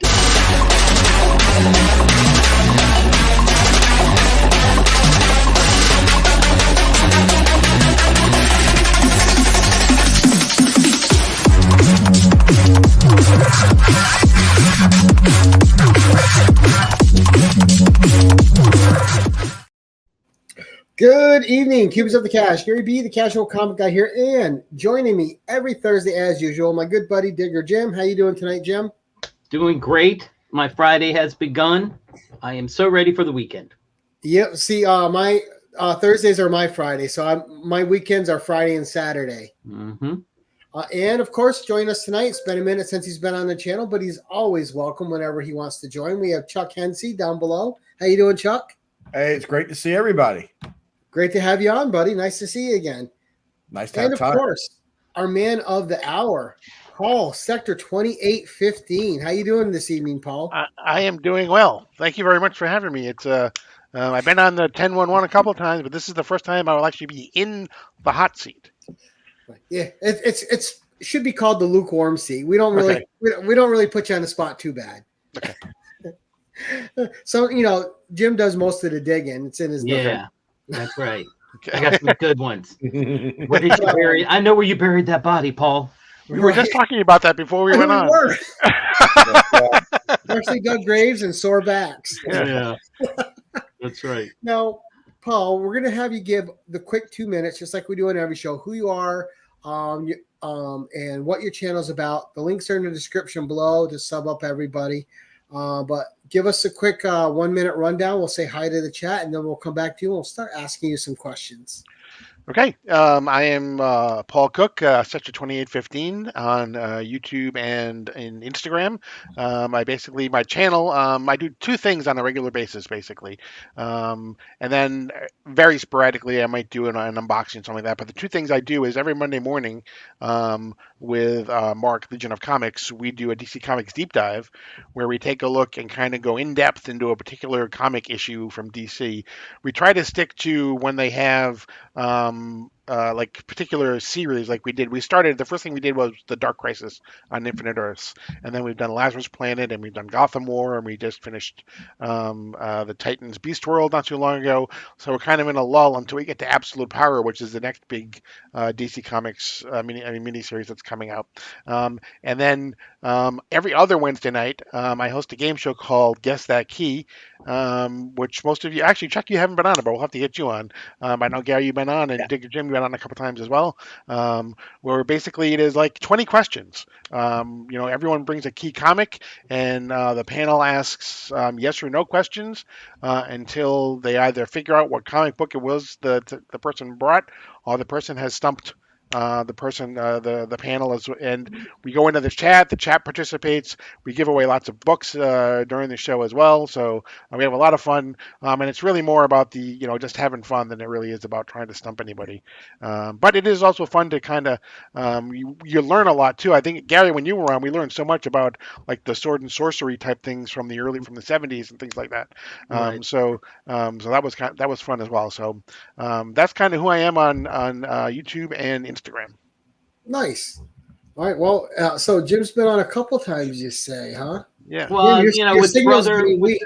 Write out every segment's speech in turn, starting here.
Good evening, Cubans of the Cash. Gary B, the casual comic guy here, and joining me every Thursday as usual, my good buddy Digger Jim. How you doing tonight, Jim? Doing great. My Friday has begun. I am so ready for the weekend. Yep. See, my Thursdays are my Friday, so my weekends are Friday and Saturday. Mm-hmm. And of course, join us tonight. It's been a minute since he's been on the channel, but he's always welcome whenever he wants to join. We have Chuck Hensey down below. How you doing, Chuck? Hey, it's great to see everybody. Great to have you on, buddy. Nice to see you again. Nice to have time. And of course, our man of the hour, Paul, Sector2815. How you doing this evening, Paul? I am doing well. Thank you very much for having me. It's I've been on the 1011 a couple of times, but this is the first time I will actually be in the hot seat. Yeah, it should be called the lukewarm seat. We don't really we don't really put you on the spot too bad. Okay. So Jim does most of the digging. It's in his Yeah. That's right. Okay. I got some good ones. Where did you bury? I know where you buried that body, Paul. We were just talking about that before we went on. Actually dug graves and sore backs. Yeah. That's right. Now, Paul, we're going to have you give the quick 2 minutes, just like we do on every show, who you are, and what your channel is about. The links are in the description below to sub up everybody. But give us a quick 1 minute rundown. We'll say hi to the chat, and then we'll come back to you and we'll start asking you some questions. Okay. I am Paul Cook, Sector2815 on YouTube and in Instagram. My channel, I do two things on a regular basis, basically. And then very sporadically, I might do an unboxing, something like that. But the two things I do is every Monday morning with Mark, Legion of Comics, we do a DC Comics deep dive where we take a look and kind of go in depth into a particular comic issue from DC. We try to stick to when they have like particular series like we did. The first thing we did was the Dark Crisis on Infinite Earths, and then we've done Lazarus Planet, and we've done Gotham War, and we just finished the Titans Beast World not too long ago. So we're kind of in a lull until we get to Absolute Power, which is the next big DC Comics miniseries that's coming out. And then every other Wednesday night, I host a game show called Guess That Key, which most of you, actually, Chuck, you haven't been on it, but we'll have to get you on. I know, Gary, you've been on, and Digger Jim, you've been on a couple times as well, where basically it is like 20 questions. Everyone brings a key comic, and the panel asks yes or no questions until they either figure out what comic book it was the person brought, or the person has stumped the panel is, and we go into the chat participates. We give away lots of books during the show as well, so we have a lot of fun, and it's really more about the just having fun than it really is about trying to stump anybody, but it is also fun to kind of you learn a lot too. I think, Gary, when you were on, we learned so much about like the sword and sorcery type things from the 70s and things like that. Right. So that was fun as well. So that's kind of who I am on YouTube and Instagram. Nice. All right. Well, so Jim's been on a couple times, you say, huh? Yeah. Well, your with brother, with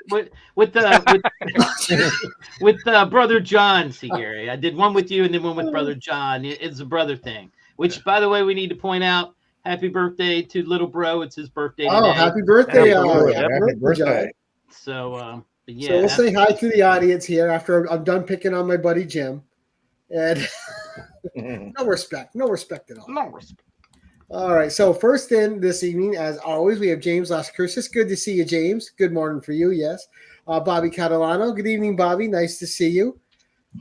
brother John. See, Gary, I did one with you and then one with brother John. It's a brother thing. Which, by the way, we need to point out. Happy birthday to little bro! It's his birthday today. Oh, happy birthday! Happy birthday! So, yeah. So we'll say hi to the audience here after I'm done picking on my buddy Jim. And no respect at all. No respect. All right. So first in this evening, as always, we have James Lascursis. Good to see you, James. Good morning for you. Yes. Bobby Catalano. Good evening, Bobby. Nice to see you.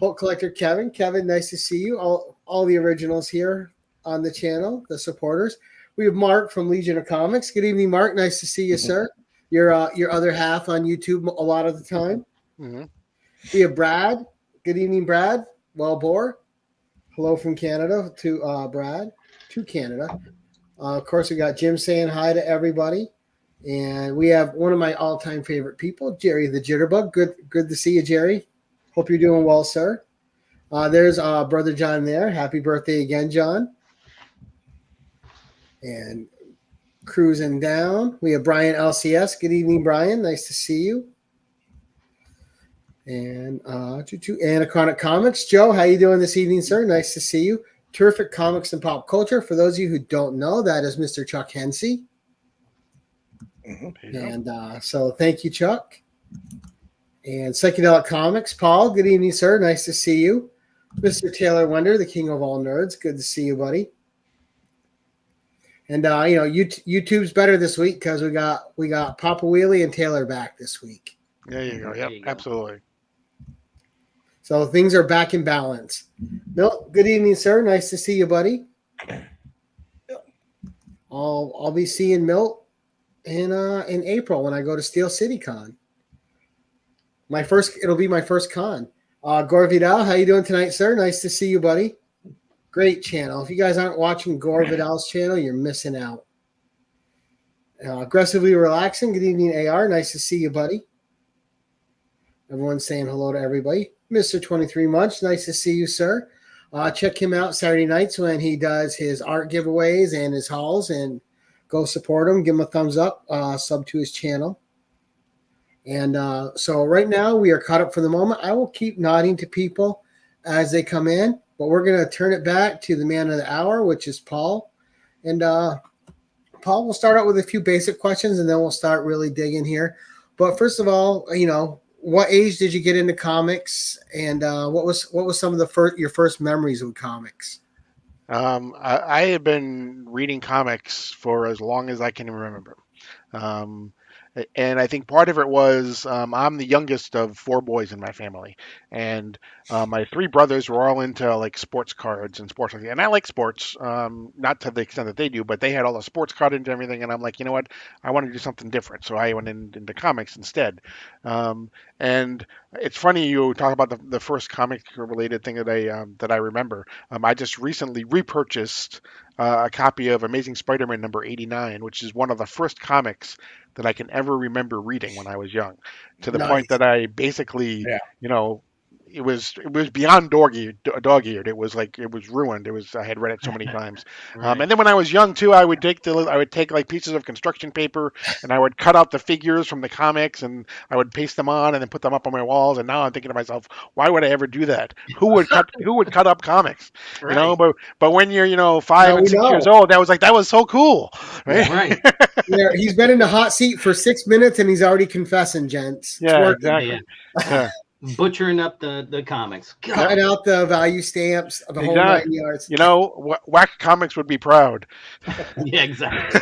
Hulk Collector Kevin. Kevin, nice to see you. All the originals here on the channel, the supporters. We have Mark from Legion of Comics. Good evening, Mark. Nice to see you, sir. Your other half on YouTube a lot of the time. Mm-hmm. We have Brad. Good evening, Brad. Well, Bore. Hello from Canada to Brad to Canada. Of course, we got Jim saying hi to everybody. And we have one of my all-time favorite people, Jerry the Jitterbug. Good to see you, Jerry. Hope you're doing well, sir. There's Brother John there. Happy birthday again, John. And cruising down. We have Brian LCS. Good evening, Brian. Nice to see you. And Anachronic Comics. Joe, how you doing this evening, sir? Nice to see you. Terrific Comics and Pop Culture. For those of you who don't know, that is Mr. Chuck Hensey. Mm-hmm. And so thank you, Chuck. And Psychedelic Comics. Paul, good evening, sir. Nice to see you. Mr. Taylor Wonder, the king of all nerds. Good to see you, buddy. And YouTube's better this week because we got Papa Wheelie and Taylor back this week. There you go. Yep, absolutely. So things are back in balance. Milt, good evening, sir. Nice to see you, buddy. I'll be seeing Milt in April when I go to Steel City Con. It'll be my first con. Gore Vidal, how you doing tonight, sir? Nice to see you, buddy. Great channel. If you guys aren't watching Gore Vidal's channel, you're missing out. Aggressively Relaxing. Good evening, AR. Nice to see you, buddy. Everyone's saying hello to everybody. Mr. 23 Munch, nice to see you, sir. Check him out Saturday nights when he does his art giveaways and his hauls, and go support him. Give him a thumbs up. Sub to his channel. And so right now we are caught up for the moment. I will keep nodding to people as they come in, but we're going to turn it back to the man of the hour, which is Paul. And Paul, we'll start out with a few basic questions, and then we'll start really digging here. But first of all, what age did you get into comics, and what was some of your first memories with comics? I have been reading comics for as long as I can remember. And I think part of it was I'm the youngest of four boys in my family, and my three brothers were all into like sports cards and sports like that. And I like sports, not to the extent that they do, but they had all the sports cards and everything. And I'm like, you know what, I want to do something different, so I went into comics instead. And it's funny you talk about the first comic related thing that I remember. I just recently repurchased a copy of Amazing Spider-Man number 89, which is one of the first comics that I can ever remember reading when I was young, to the point that I basically, it was beyond dog-eared. It was ruined. I had read it so many times. Right. And then when I was young too, I would take like pieces of construction paper and I would cut out the figures from the comics and I would paste them on and then put them up on my walls. And now I'm thinking to myself, why would I ever do that? Who would cut up comics? Right. But when you're 5 and 6 years old, that was so cool, right? Right. Yeah, he's been in the hot seat for 6 minutes and he's already confessing, gents. Yeah, exactly. Yeah. Butchering up the comics. Cutting out the value stamps of the whole 9 yards. Whack Comics would be proud. Yeah, exactly.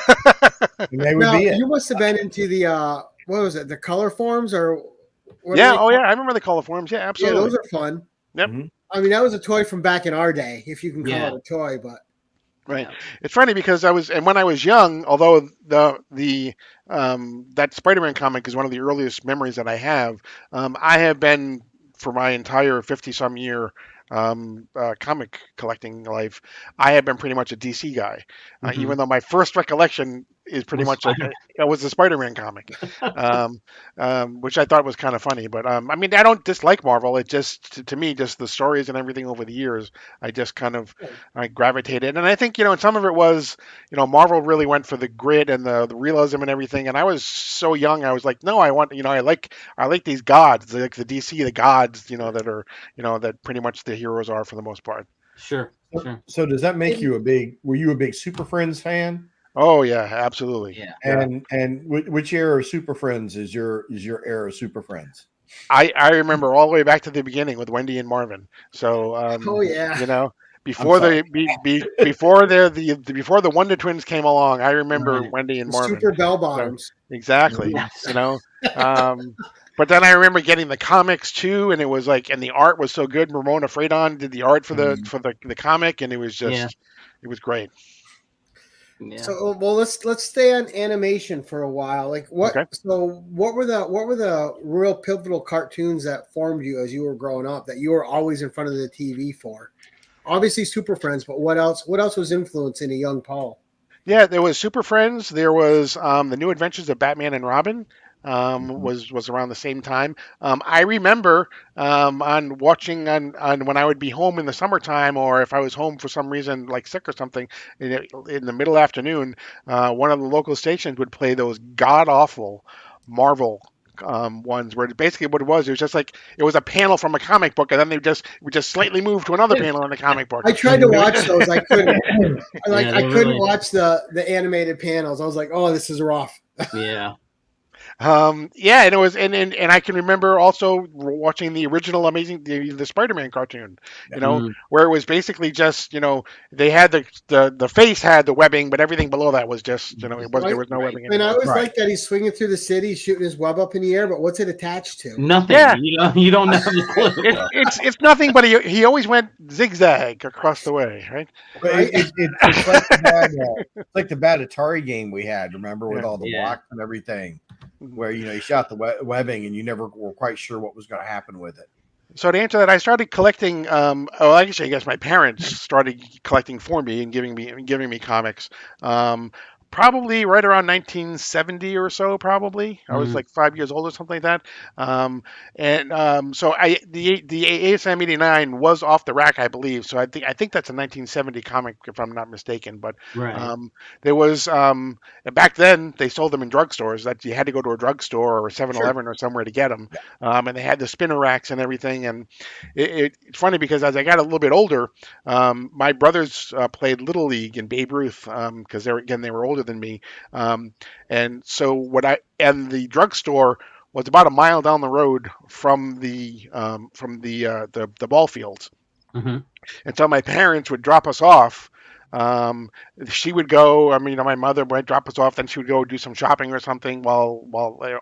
They would be it. You must have been into the what was it? The color forms or what? Yeah. Oh, yeah. I remember the color forms. Yeah, absolutely. Yeah, those are fun. Yep. Mm-hmm. I mean, that was a toy from back in our day, if you can call it a toy. But right, it's funny because when I was young, although the that Spider-Man comic is one of the earliest memories that I have been for my entire 50-some year comic collecting life, I have been pretty much a DC guy, even though my first recollection is pretty much that was the Spider-Man comic, which I thought was kind of funny. But I mean, I don't dislike Marvel. It just to me, just the stories and everything over the years, I just kind of I gravitated. And I think and some of it was Marvel really went for the grit and the realism and everything. And I was so young, I was like, no, I want I like these gods, like the DC, the gods, that are that pretty much the heroes are for the most part. Sure. So does that make you were you a big Super Friends fan? Oh yeah, absolutely. Yeah. And which era of Super Friends is your era of Super Friends? I remember all the way back to the beginning with Wendy and Marvin. So before before the Wonder Twins came along, I remember Wendy and Marvin. Super bell bottoms. So, exactly. But then I remember getting the comics too, and it was like, and the art was so good. Ramona Fradon did the art for the comic, and it was just it was great. Yeah. So let's stay on animation for a while. Like what? Okay. So what were the real pivotal cartoons that formed you as you were growing up that you were always in front of the TV for? Obviously Super Friends, but what else? What else was influencing a young Paul? Yeah, there was Super Friends. There was the New Adventures of Batman and Robin. was around the same time. I remember on watching on when I would be home in the summertime, or if I was home for some reason like sick or something in the middle afternoon, one of the local stations would play those god awful Marvel ones where basically what it was just like it was a panel from a comic book, and then they would just slightly move to another panel in the comic book. I tried to watch those. I couldn't. Yeah, I couldn't really- watch the animated panels. I was like, oh, this is rough. Yeah. Yeah, and it was, and I can remember also watching the original Amazing the Spider-Man cartoon, where it was basically just they had the face had the webbing, but everything below that was just there was no webbing. And I anymore. always like that he's swinging through the city, shooting his web up in the air. But what's it attached to? Nothing. Yeah. You don't have the clue. It's nothing, but he always went zigzag across the way, right? But it's like it's like the bad Atari game we had. Remember, with all the blocks and everything, where you shot the webbing and you never were quite sure what was going to happen with it. So to answer that, I started collecting. Actually, I guess my parents started collecting for me and giving me comics. Probably right around 1970 or so. Probably I was like 5 years old or something like that. So the ASM '89 was off the rack, I believe. So I think that's a 1970 comic, if I'm not mistaken. But Right. there was back then they sold them in drugstores. That you had to go to a drugstore or a 7-Eleven or somewhere to get them. And they had the spinner racks and everything. And it's funny because as I got a little bit older, my brothers played Little League in Babe Ruth because they were older than me. And so the drugstore was about a mile down the road from the ball fields. Mm-hmm. And so my parents would drop us off. She would go. My mother would drop us off. Then she would go do some shopping or something while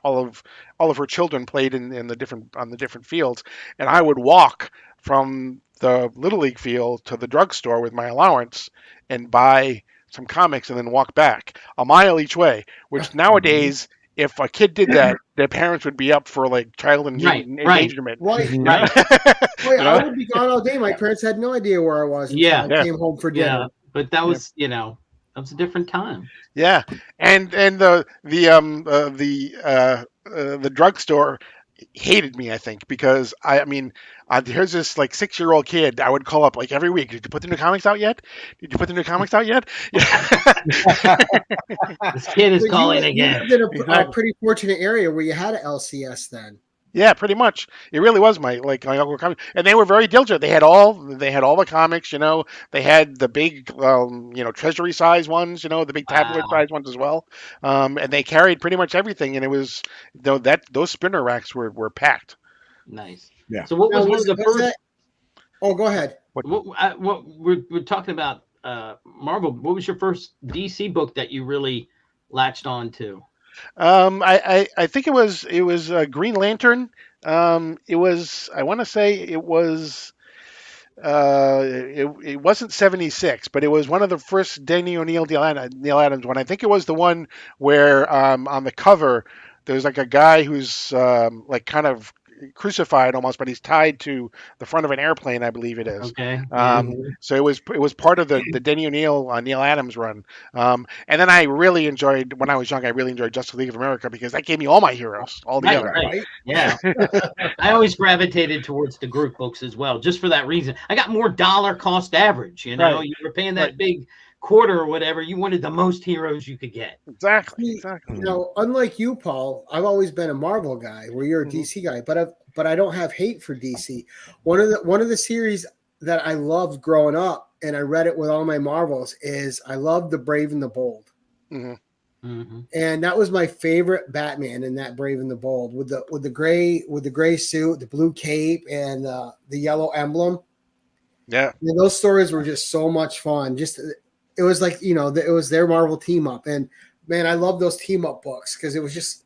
all of her children played on the different fields. And I would walk from the Little League field to the drugstore with my allowance and buy some comics and then walk back a mile each way. Which nowadays, if a kid did that, their parents would be up for like child endangerment. Right. Right. I would be gone all day. My parents had no idea where I was until I came home for dinner. Yeah. But that was that was a different time. Yeah, and the drugstore hated me, I think, because here's this like 6-year-old kid I would call up like every week. Did you put the new comics out yet? Did you put the new comics out yet? This kid is calling again. You lived in a pretty fortunate area where you had an LCS then. Yeah, pretty much. It really was my local comic, and they were very diligent. They had all the comics. They had the big treasury size ones. The big tabloid size ones as well. And they carried pretty much everything. And it was those spinner racks were packed. Nice. Yeah. So what was the first? Oh, go ahead. What we're talking about Marvel. What was your first DC book that you really latched on to? I think it was Green Lantern. It was, I want to say it was it wasn't 76, but it was one of the first Denny O'Neil Neil Adams one. I think it was the one where on the cover there's like a guy who's like kind of crucified almost, but he's tied to the front of an airplane, I believe it is. Okay. So it was part of the Denny O'Neil Neil Adams run. And then I really enjoyed, when I was young, I really enjoyed Justice League of America because that gave me all my heroes all together. Right. Yeah. I always gravitated towards the group books as well, just for that reason. I got more dollar cost average. You Right. were paying that big quarter or whatever. You wanted the most heroes you could get. Exactly. Unlike you, Paul, I've always been a Marvel guy, where you're a DC guy, but I don't have hate for DC. One of the series that I loved growing up, and I read it with all my Marvels, is I loved the Brave and the Bold. Mm-hmm. Mm-hmm. And that was my favorite Batman in that Brave and the Bold, with the gray suit, the blue cape, and the yellow emblem. Yeah. And those stories were just so much fun. It was like, it was their Marvel team up. And man, I love those team up books because it was just.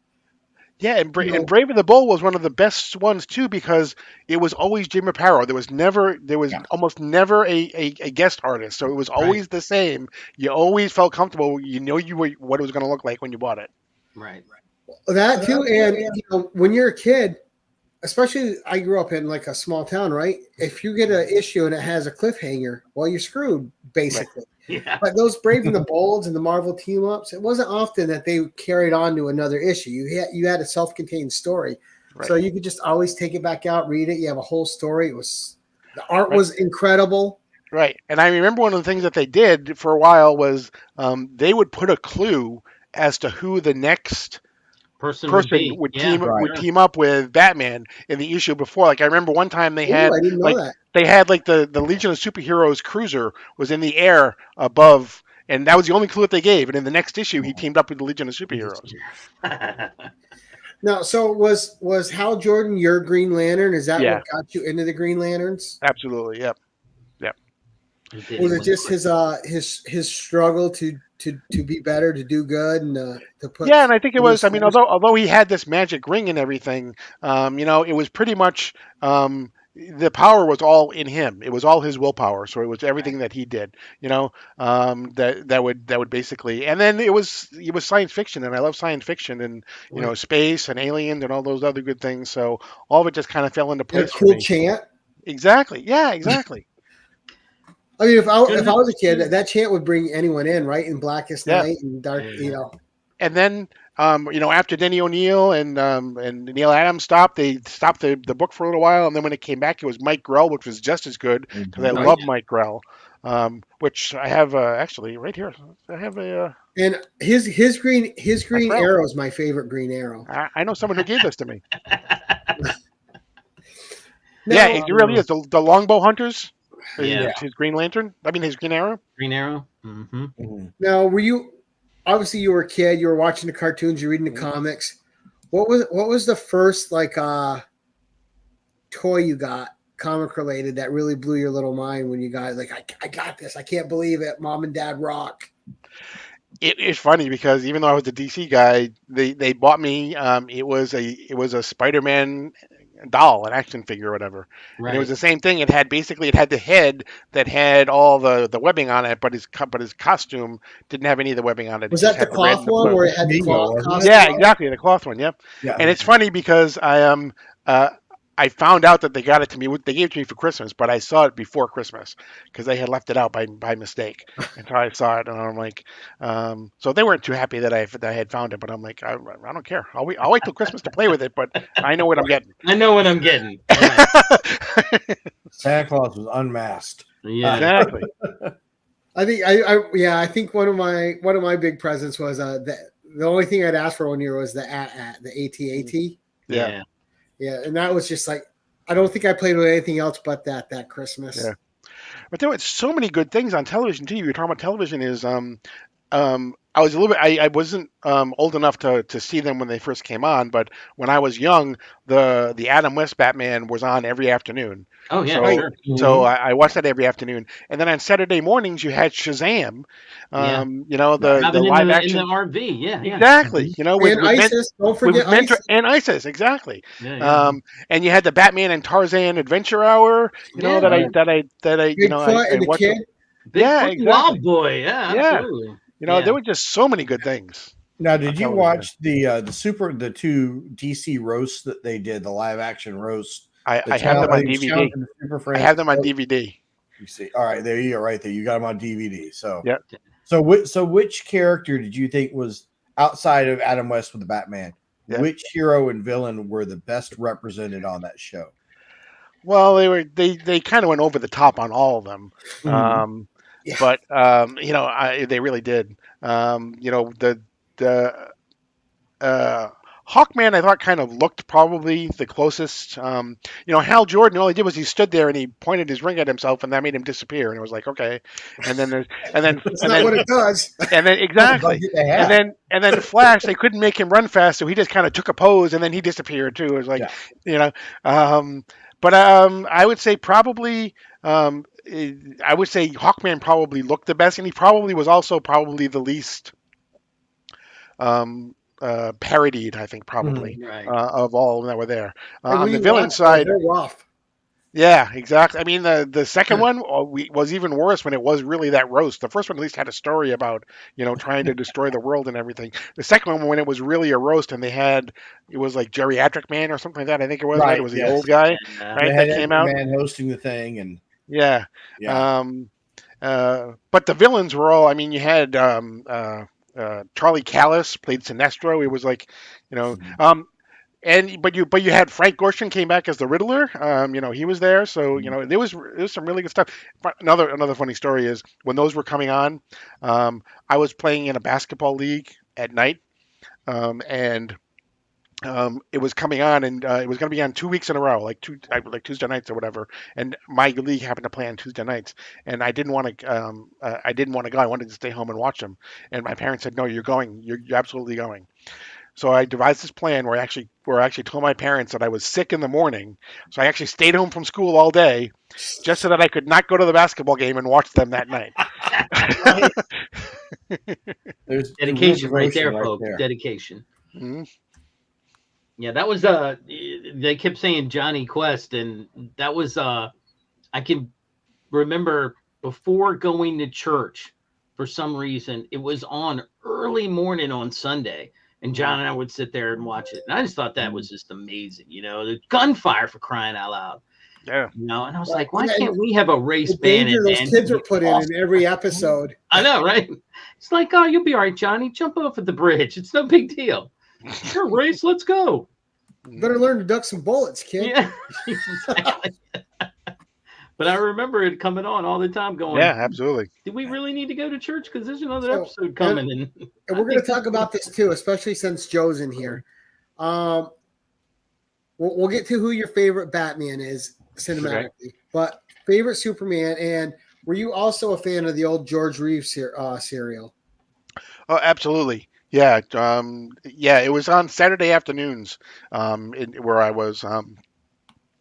Yeah, and Brave and the Bold was one of the best ones too, because it was always Jim Aparo. There was almost never a guest artist, so it was always the same. You always felt comfortable. What it was going to look like when you bought it. Right. That too, and when you're a kid, especially I grew up in like a small town, right? If you get an issue and it has a cliffhanger, well, you're screwed basically. Yeah. But those Brave and the Bolds and the Marvel team ups, it wasn't often that they carried on to another issue. You had a self-contained story, Right. so you could just always take it back out, read it. You have a whole story. The art Right. was incredible. Right. And I remember one of the things that they did for a while was they would put a clue as to who the next Person person would team up with Batman in the issue before. Like I remember one time they had I didn't know that. they had like the Legion of Superheroes cruiser was in the air above, and that was the only clue that they gave. And in the next issue, he teamed up with the Legion of Superheroes. Now, so was Hal Jordan your Green Lantern? Is that Yeah. what got you into the Green Lanterns? Absolutely. Yep. Was it just his struggle to be better, to do good, and to put? Yeah, and I think it was. I mean, although he had this magic ring and everything, it was pretty much the power was all in him. It was all his willpower. So it was everything that he did. That would basically. And then it was science fiction, and I love science fiction, and space and aliens and all those other good things. So all of it just kind of fell into place. A cool chant. Exactly. Yeah. Exactly. I mean, if I was a kid, that chant would bring anyone in, right? In Blackest Night and Dark, And then, after Denny O'Neil and Neil Adams stopped, they stopped the book for a little while, and then when it came back, it was Mike Grell, which was just as good because I love Mike Grell, which I have actually right here. I have a. And his green arrow is my favorite Green Arrow. I know someone who gave this to me. Now, yeah, it really is the Longbow Hunters. Yeah. His Green Lantern. I mean, his Green Arrow. Green Arrow. Mm-hmm. Now, were you obviously you were a kid? You were watching the cartoons. You're reading the comics. What was the first toy you got comic related that really blew your little mind when you got I got this? I can't believe it. Mom and Dad rock. It's funny because even though I was a DC guy, they bought me. It was a Spider-Man doll, an action figure or whatever. Right. And it was the same thing. It had the head that had all the webbing on it, but his costume didn't have any of the webbing on it. Was that the cloth one where it had the cloth costume? Yeah, exactly, the cloth one. Yep. Yeah. And it's funny because I found out that they got it to me. They gave it to me for Christmas, but I saw it before Christmas because they had left it out by mistake. And so I saw it, and I'm like, so they weren't too happy that I had found it. But I'm like, I don't care. I'll wait till Christmas to play with it. But I know what I'm getting. I know what I'm getting. Santa Claus was unmasked. Yeah, exactly. I think one of my big presents was the only thing I'd asked for one year was the AT-AT. Yeah. Yeah, and that was just like I don't think I played with anything else but that Christmas. Yeah, but there were so many good things on television too. You were talking about television is I was a little bit. I wasn't old enough to see them when they first came on, but when I was young, the Adam West Batman was on every afternoon. Oh yeah, so, sure. So I watched that every afternoon, and then on Saturday mornings you had Shazam. The live action in the RV. Yeah, exactly. With ISIS. Don't forget ISIS. And ISIS, exactly. Yeah. And you had the Batman and Tarzan Adventure Hour. that I watched. Kid. Yeah, exactly. Wild Boy. Yeah, absolutely. There were just so many good things. Now, did you watch the two DC roasts that they did, the live action roast? I have them on DVD. I have them on DVD. You see, all right, there you go, right there. You got them on DVD. So yeah. So which character did you think was outside of Adam West with the Batman? Yeah. Which hero and villain were the best represented on that show? Well, they kind of went over the top on all of them. Mm-hmm. Yeah. But they really did. Hawkman, I thought, kind of looked probably the closest. Hal Jordan, all he did was he stood there and he pointed his ring at himself, and that made him disappear. And it was like, okay. And then what it does. And then exactly. and then Flash, they couldn't make him run fast, so he just kind of took a pose, and then he disappeared too. It was like, But I would say probably. I would say Hawkman probably looked the best, and he probably was also probably the least parodied, I think, probably of all that were there. On the villain side, they're rough. Yeah, exactly. I mean, the second one was even worse when it was really that roast. The first one at least had a story about trying to destroy the world and everything. The second one, when it was really a roast, and it was like Geriatric Man or something like that. I think it was. Right? It was the old guy, right? That came out. Man hosting the thing and. Yeah. But the villains were all. I mean, you had Charlie Callis played Sinestro. It was like, you know, but you had Frank Gorshin came back as the Riddler. He was there, so there was some really good stuff. But another funny story is when those were coming on, I was playing in a basketball league at night, and it was coming on, and it was going to be on 2 weeks in a row, like Tuesday nights or whatever. And my league happened to play on Tuesday nights, and I didn't want to. I didn't want to go. I wanted to stay home and watch them. And my parents said, "No, you're going. You're absolutely going." So I devised this plan where I actually told my parents that I was sick in the morning. So I actually stayed home from school all day, just so that I could not go to the basketball game and watch them that night. There's Dedication right there, right folks. there. Dedication. Mhm. Yeah, that was they kept saying Johnny Quest, and that was I can remember before going to church, for some reason it was on early morning on Sunday, and John and I would sit there and watch it, and I just thought that was just amazing. The gunfire, for crying out loud. Yeah. And I was like, why can't we have a race The band? danger those kids are put in every episode. I know, right? It's like, oh, you'll be all right, Johnny. Jump off at the bridge. It's no big deal. Sure, race. Let's go. Better learn to duck some bullets, kid. Yeah, exactly. But I remember it coming on all the time going, Yeah, absolutely. do we really need to go to church? Because there's another episode coming. And we're going to talk about this too, especially since Joe's in here. We'll get to who your favorite Batman is cinematically, but favorite Superman. And were you also a fan of the old George Reeves serial? Oh, absolutely. Yeah. It was on Saturday afternoons, where I was.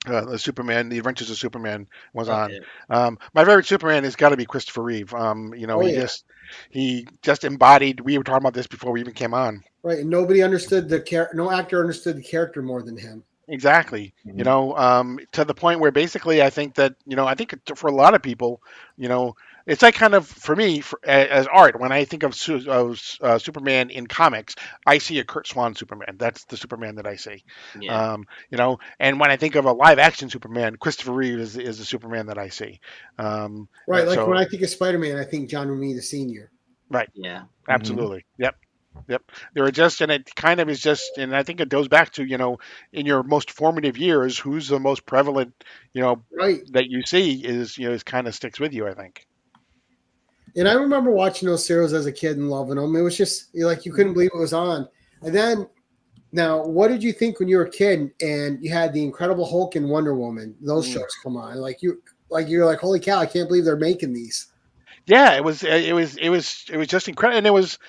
The Superman, The Adventures of Superman was on. My favorite Superman has got to be Christopher Reeve. He just embodied. We were talking about this before we even came on. Right, and nobody understood the character. No actor understood the character more than him. Exactly. To the point where basically I think for a lot of people, it's like kind of for me as art. When I think of Superman in comics, I see a Kurt Swan Superman. That's the Superman that I see. Yeah. And when I think of a live action Superman, Christopher Reeve is the Superman that I see. Right, like when I think of Spider-Man, I think John Romita Sr. Right. Yeah. Absolutely. Yep. They were just, and it kind of is just, and I think it goes back to, in your most formative years, who's the most prevalent, Right. that you see is kind of sticks with you, I think. And I remember watching those serials as a kid and loving them. It was just like you couldn't believe it was on. And then, now, what did you think when you were a kid and you had the Incredible Hulk and Wonder Woman? Those shows come on, you're like, holy cow! I can't believe they're making these. Yeah, it was just incredible, and it was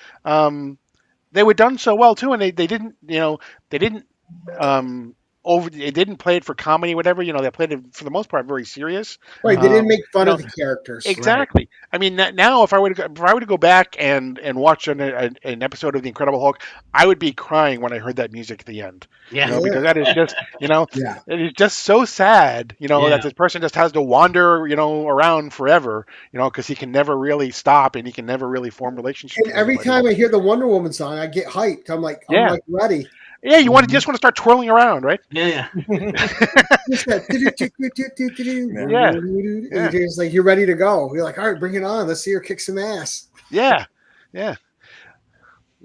they were done so well too, and they didn't they didn't play it for comedy, whatever. They played it for the most part very serious. Right, they didn't make fun of the characters. Exactly. Right. I mean, now if I were to go back and watch an episode of The Incredible Hulk, I would be crying when I heard that music at the end. Yeah. Because that is just it is just so sad. That this person just has to wander around forever. Because he can never really stop and he can never really form relationships. And every time I hear the Wonder Woman song, I get hyped. I'm like ready. Yeah, you just want to start twirling around, right? Yeah. It's like you're ready to go. You're like, all right, bring it on. Let's see her kick some ass. Yeah.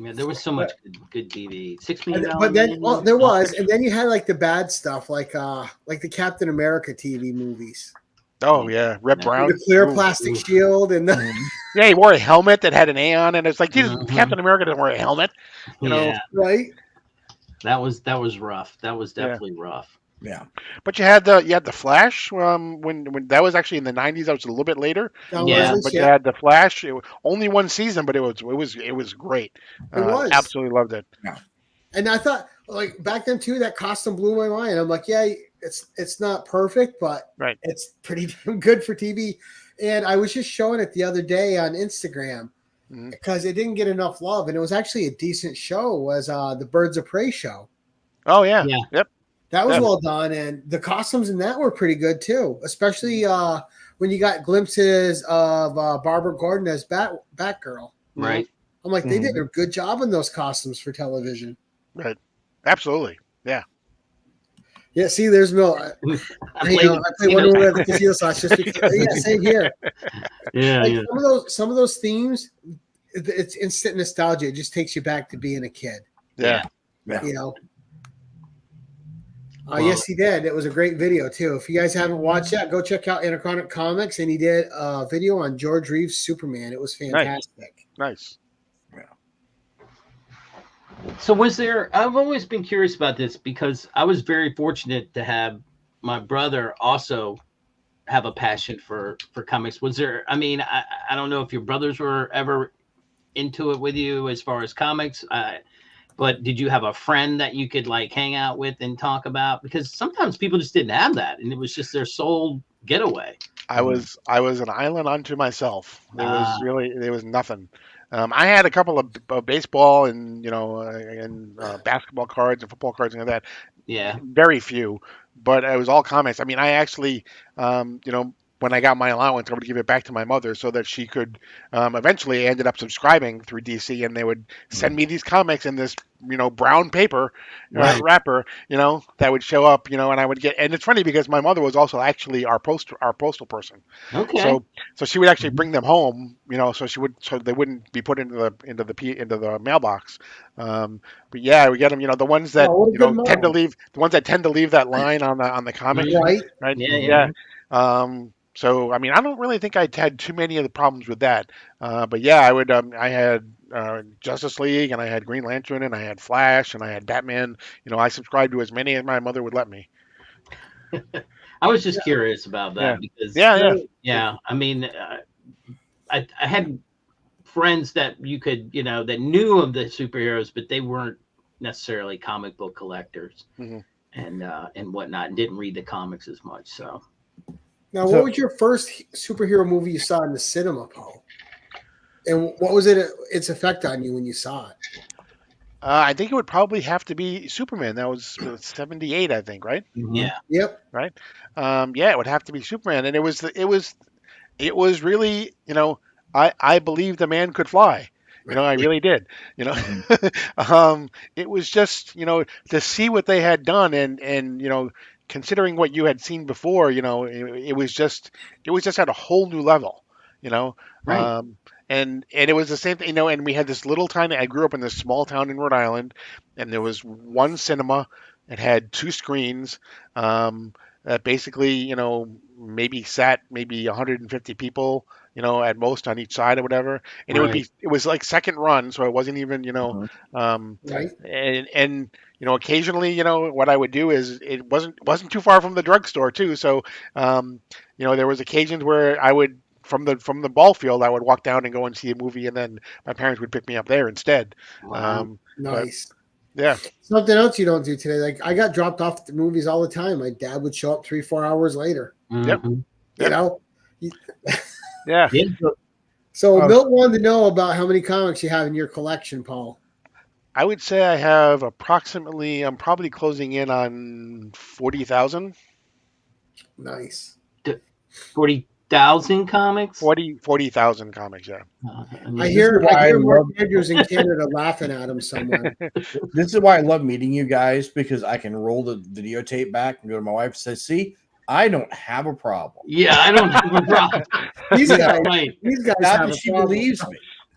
Yeah, there was so much good TV. $6 million. But then, there was, and then you had like the bad stuff, like the Captain America TV movies. Oh yeah, Red Brown, the clear plastic shield, and he wore a helmet that had an A on it. It's like Captain America doesn't wear a helmet, right? That was rough. That was definitely rough. Yeah, but you had the Flash when that was actually in the 90s. That was a little bit later. But you had the Flash. Only one season, but it was great. It was. Absolutely loved it. Yeah. And I thought, like back then too, that costume blew my mind. I'm like, yeah, it's not perfect, but it's pretty damn good for TV. And I was just showing it the other day on Instagram because it didn't get enough love, and it was actually a decent show. Was the Birds of Prey show? Oh yeah. Yep. That was well done, and the costumes in that were pretty good too, especially when you got glimpses of Barbara Gordon as Batgirl. Right. I'm like, they did a good job in those costumes for television. Right. Absolutely. Yeah. Yeah, see, there's Mill. I I played play Wonder Woman at the casino slots just because. Yeah, same here. Yeah, Like yeah. some of those themes, it's instant nostalgia. It just takes you back to being a kid. Yeah. You know. Well, Yes, he did. It was a great video too. If you guys haven't watched that, go check out Anachronic Comics, and he did a video on George Reeves' Superman. It was fantastic. Nice. So was there? I've always been curious about this because I was very fortunate to have my brother also have a passion for comics. Was there? I mean, I don't know if your brothers were ever into it with you as far as comics. But did you have a friend that you could like hang out with and talk about? Because sometimes people just didn't have that, and it was just their sole getaway. I was an island unto myself. There was nothing. I had a couple of baseball and basketball cards and football cards and all that. Yeah. Very few, but it was all comics. I mean, I actually, when I got my allowance, I would give it back to my mother so that she could. Eventually, I ended up subscribing through DC, and they would send me these comics in this, brown paper wrapper, that would show up, and I would get. And it's funny because my mother was also actually our postal person. Okay. So she would actually bring them home, so they wouldn't be put into the mailbox. But yeah, we get them, the ones that tend to leave that line on the comic, right? Yeah. So I mean, I don't really think I had too many of the problems with that. But yeah, I would. I had Justice League, and I had Green Lantern, and I had Flash, and I had Batman. I subscribed to as many as my mother would let me. I was just curious about that because I mean, I had friends that you could that knew of the superheroes, but they weren't necessarily comic book collectors and whatnot, and didn't read the comics as much. So. Now, what was your first superhero movie you saw in the cinema, Paul? And what was its effect on you when you saw it? I think it would probably have to be Superman. That was 78, I think, right? Yeah. Yep. Right. It would have to be Superman, and it was really, I believe the man could fly. I really did. It was just, to see what they had done, and considering what you had seen before, it was just at a whole new level, Right. And it was the same thing, and we had this little tiny, I grew up in this small town in Rhode Island, and there was one cinema. It had two screens, that basically, maybe sat 150 people, at most on each side or whatever. And it was like second run. So it wasn't even, Right. and occasionally, what I would do is it wasn't too far from the drugstore too. So, there was occasions where I would, from the ball field, I would walk down and go and see a movie, and then my parents would pick me up there instead. Wow. Nice. Yeah. Something else you don't do today. Like I got dropped off at the movies all the time. My dad would show up 3-4 hours later. Yep. Yeah. So Milt wanted to know about how many comics you have in your collection, Paul. I would say I have approximately, I'm probably closing in on 40,000. Nice. 40,000 comics? 40,000 comics, yeah. I hear Mark Andrews in Canada laughing at him somewhere. This is why I love meeting you guys, because I can roll the videotape back and go to my wife and say, see, I don't have a problem. Yeah, I don't have a problem. These guys Not have that a she problem. believes me.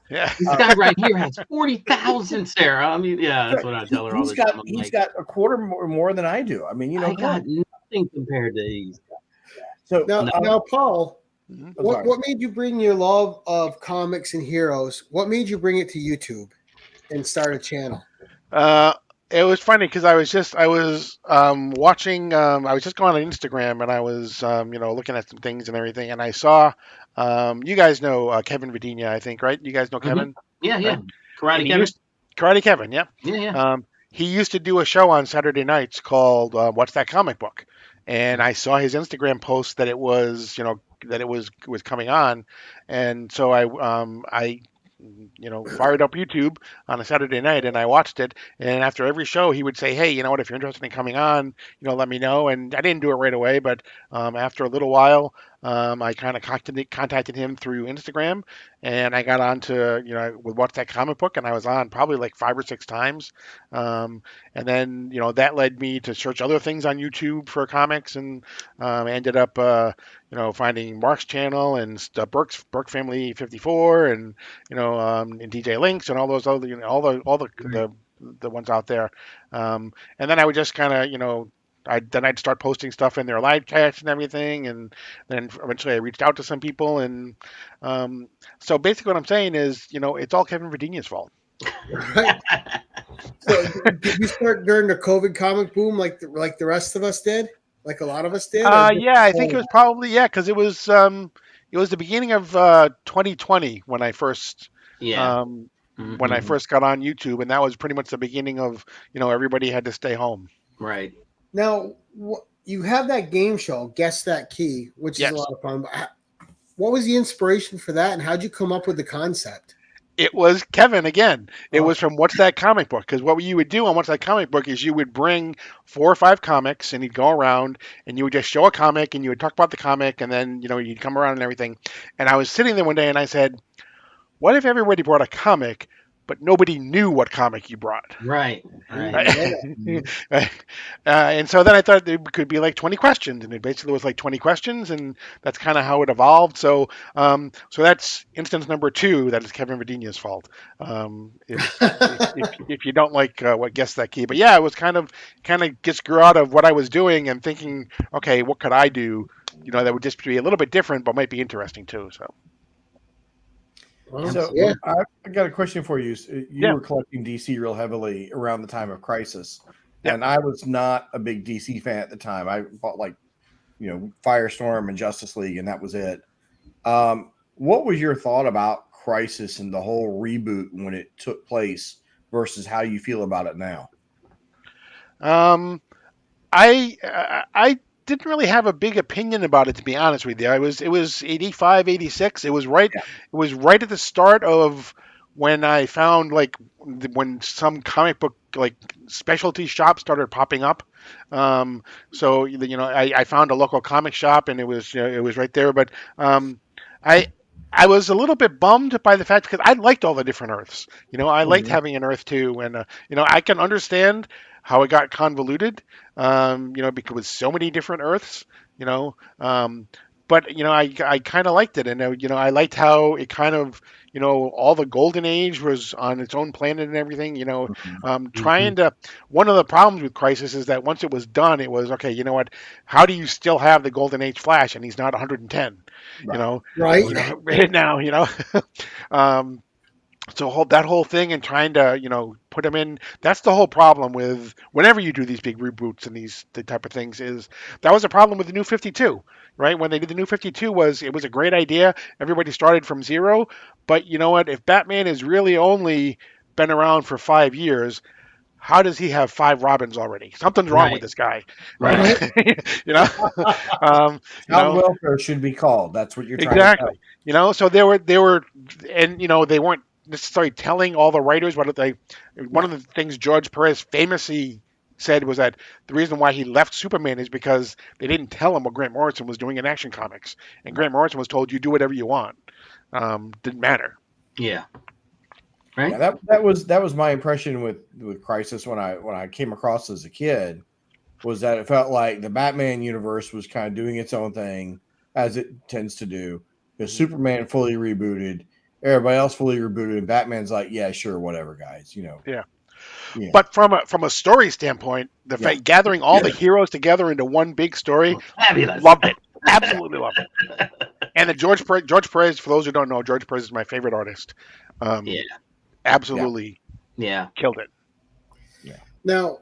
Yeah. This guy right here has 40,000, Sarah. I mean, yeah, that's what I tell her all the time. He's got a quarter more than I do. I mean, I got nothing compared to these. So now, Paul, Mhm. what made you bring your love of comics and heroes? What made you bring it to YouTube and start a channel? It was funny because I was watching. I was just going on Instagram, and I was looking at some things and everything, and I saw. You guys know Kevin Vidina, I think, right? You guys know Kevin? Yeah, yeah. Right? Karate Kevin. Karate Kevin, yeah. Yeah. He used to do a show on Saturday nights called "What's That Comic Book," and I saw his Instagram post that it was was coming on, and so I fired up YouTube on a Saturday night, and I watched it. And after every show, he would say, "Hey, you know what? If you're interested in coming on, let me know." And I didn't do it right away, but after a little while, I kind of contacted him through Instagram, and I got onto with What's That Comic Book, and I was on probably like 5 or 6 times. And then that led me to search other things on YouTube for comics, and I ended up finding Mark's channel and Burke Family 54, and and DJ Links and all those other the ones out there. And then I would just kind of I'd start posting stuff in their live chats and everything, and then eventually I reached out to some people, and so basically what I'm saying is, it's all Kevin Virginia's fault. Right. So did you start during the COVID comic boom like the rest of us did, like a lot of us did? Yeah, I think it was probably because it was the beginning of 2020 when I first when I first got on YouTube, and that was pretty much the beginning of everybody had to stay home. Right. Now, you have that game show, Guess That Key, which is a lot of fun. What was the inspiration for that, and how'd you come up with the concept? It was Kevin again. It was from What's That Comic Book? Because what you would do on What's That Comic Book is you would bring 4 or 5 comics, and you'd go around, and you would just show a comic, and you would talk about the comic, and then you'd come around and everything. And I was sitting there one day, and I said, "What if everybody brought a comic, but nobody knew what comic you brought?" Right. And so then I thought there could be like 20 questions, and it basically was like 20 questions, and that's kind of how it evolved. So that's instance number 2. That is Kevin Virginia's fault. If you don't like what Guess That Key, but yeah, it was kind of just grew out of what I was doing and thinking, okay, what could I do? That would just be a little bit different, but might be interesting too. So. So I got a question for you. You were collecting DC real heavily around the time of Crisis, and I was not a big DC fan at the time. I bought Firestorm and Justice League, and that was it. What was your thought about Crisis and the whole reboot when it took place versus how you feel about it now? I didn't really have a big opinion about it, to be honest with you. It was 85, 86. It was right at the start of when I found when some comic book specialty shops started popping up. So I found a local comic shop, and it was right there. But I was a little bit bummed by the fact, because I liked all the different Earths. I liked having an Earth too, and I can understand how it got convoluted, because with so many different Earths, but I kind of liked it, and I liked how it kind of all the Golden Age was on its own planet and everything. Trying to one of the problems with Crisis is that once it was done, it was okay. You know what? How do you still have the Golden Age Flash and he's not 110? Right now. So that whole thing and trying to put them in, that's the whole problem with whenever you do these big reboots and the type of things. Is that was a problem with the New 52, right? When they did the New 52, it was a great idea. Everybody started from zero, but you know what? If Batman has really only been around for 5 years, how does he have 5 Robins already? Something's wrong with this guy, right? How welfare should be called. That's what you're trying exactly. to tell. So they were, and they weren't necessarily telling all the writers one of the things George Perez famously said was that the reason why he left Superman is because they didn't tell him what Grant Morrison was doing in Action Comics, and Grant Morrison was told, you do whatever you want. Didn't matter. Yeah. Right. Yeah, that was my impression with Crisis when I came across as a kid, was that it felt like the Batman universe was kind of doing its own thing, as it tends to do. Because Superman fully rebooted, everybody else fully rebooted, and Batman's like, yeah, sure, whatever, guys, Yeah. But from a story standpoint, fact gathering all the heroes together into one big story, fabulous. Loved it. Absolutely loved it. And the George Perez, for those who don't know, George Perez is my favorite artist. Absolutely. Yeah. Killed it. Yeah. Now,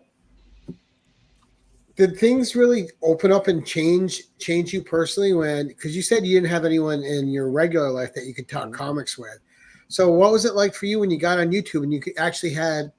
did things really open up and change you personally because you said you didn't have anyone in your regular life that you could talk comics with? So what was it like for you when you got on YouTube and you actually had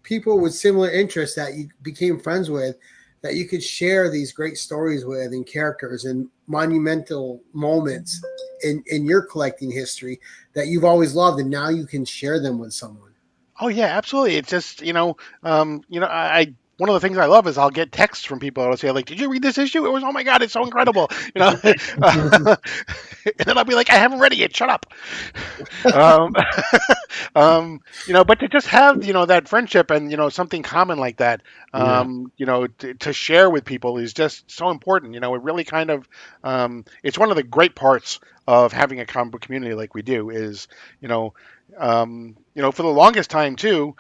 people with similar interests that you became friends with, that you could share these great stories with and characters and monumental moments in your collecting history that you've always loved, and now you can share them with someone? Oh yeah, absolutely. It's just I one of the things I love is I'll get texts from people. I'll say like, "Did you read this issue? It was, oh my god, it's so incredible!" And then I'll be like, "I haven't read it yet. Shut up." um, but to just have that friendship and something common like that, to share with people is just so important. It really kind of it's one of the great parts of having a comic book community like we do is for the longest time too,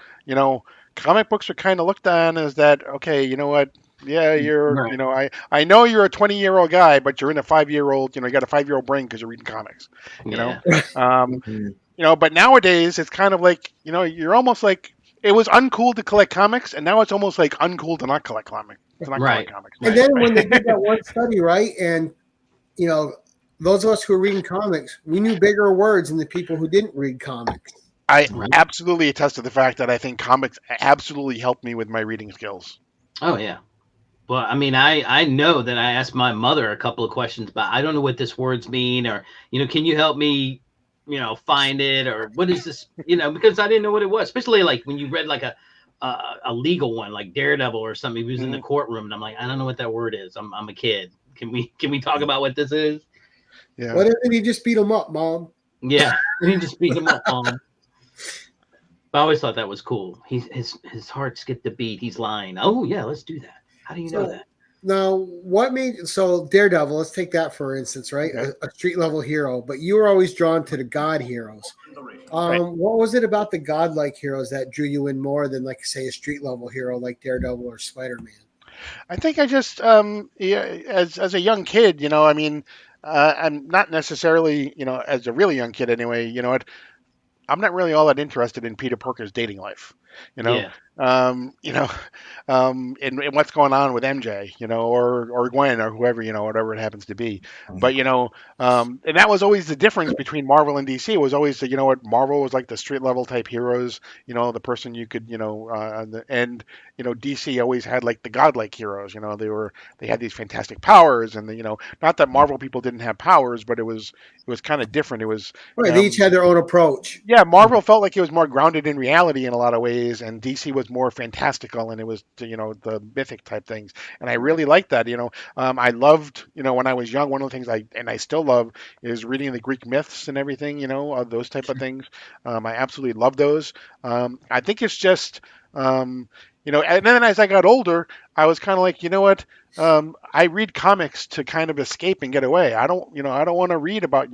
comic books are kind of looked on as that, okay, you know what? Yeah, you're, Right. I know you're a 20-year-old guy, but you're in a 5-year-old, you got a 5-year-old brain because you're reading comics, you know? Yeah. Um, Mhm. but nowadays it's kind of like, you're almost like, it was uncool to collect comics, and now it's almost like uncool to not collect comics. To not Right. collect comics. And then when they did that one study, right, and those of us who are reading comics, we knew bigger words than the people who didn't read comics. I Right. absolutely attest to the fact that I think comics absolutely helped me with my reading skills. Oh yeah. Well, I mean, I know that I asked my mother a couple of questions, but I don't know what this words mean, or can you help me, find it, or what is this, because I didn't know what it was, especially like when you read like a legal one like Daredevil or something. He was in the courtroom, and I'm like, I don't know what that word is. I'm a kid. Can we talk about what this is? Yeah. What if he just beat him up, Mom? Yeah, he just beat him up, Mom. I always thought that was cool. His heart skipped a beat. He's lying. Oh yeah, let's do that. How do you know that? Now, what made Daredevil? Let's take that for instance, right? Okay. A street level hero, but you were always drawn to the god heroes. Right. What was it about the godlike heroes that drew you in more than, like, say, a street level hero like Daredevil or Spider-Man? I think I just, as a young kid, I mean, I'm not necessarily, as a really young kid anyway, I'm not really all that interested in Peter Parker's dating life, you know, Yeah. and what's going on with MJ, or Gwen or whoever, whatever it happens to be. But, and that was always the difference between Marvel and DC. It was always, what Marvel was like the street level type heroes, the person you could, and DC always had like the godlike heroes, they had these fantastic powers, and not that Marvel people didn't have powers, but it was kind of different. It was, Right, they each had their own approach. yeah, Marvel felt like it was more grounded in reality in a lot of ways, and DC was more fantastical, and it was the mythic type things. And I really liked that. I loved when I was young. One of the things I still love is reading the Greek myths and everything. Those type of things. I absolutely love those. I think it's just and then as I got older, I was kind of like, what? I read comics to kind of escape and get away. I don't want to read about,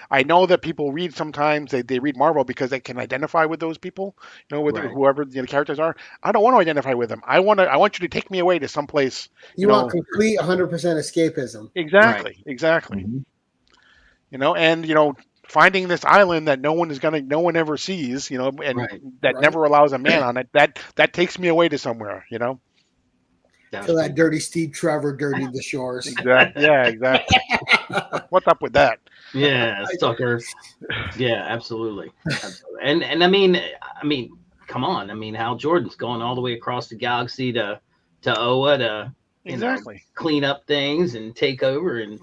I know that people read sometimes, they read Marvel because they can identify with those people, with Right. whoever the characters are. I don't want to identify with them. I want you to take me away to someplace, You want complete 100% escapism. exactly. Mhm. And finding this island that no one ever sees, and Right. that Right. never allows a man on it, that takes me away to somewhere, So that dirty Steve Trevor dirtied the shores. Exactly. Yeah, exactly. What's up with that? Yeah, sucker. Yeah, absolutely. And I mean, come on. I mean, Hal Jordan's going all the way across the galaxy to Oa to Exactly. clean up things and take over, and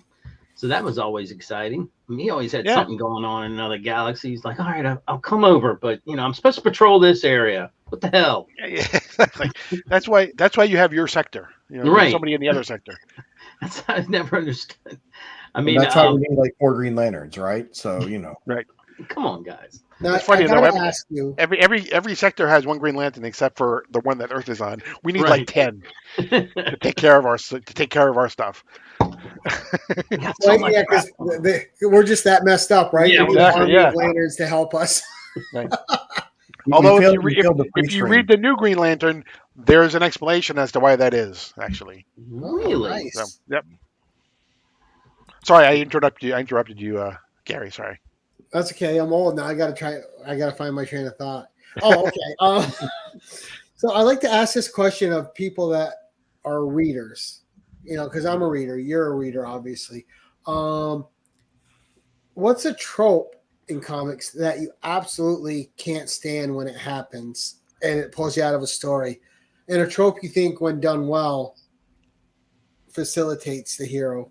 so that was always exciting. I mean, he always had Yeah. something going on in another galaxy. He's like, all right, I'll come over, but I'm supposed to patrol this area. What the hell? Yeah, exactly. That's why you have your sector. There's Right. somebody in the other sector. That's I've never understood. I And mean, that's why we need like 4 Green Lanterns, right? So Right. come on, guys. Now, It's funny I though. gotta ask you. Every sector has one Green Lantern except for the one that Earth is on. We need Right. like 10 to take care of our stuff. We got so Right, much yeah, crap. because we're just that messed up, right? Yeah, We need exactly, army yeah. of lanterns to help us. Although we if filled the you pre-stream. read the new Green Lantern, there's an explanation as to why that is actually. Really? Oh, nice. So, yep. Sorry, I interrupted you, Gary. Sorry. That's okay. I'm old now. I gotta find my train of thought. Oh, okay. So I like to ask this question of people that are readers, because I'm a reader. You're a reader, obviously. What's a trope in comics that you absolutely can't stand when it happens and it pulls you out of a story? And a trope you think, when done well, facilitates the hero?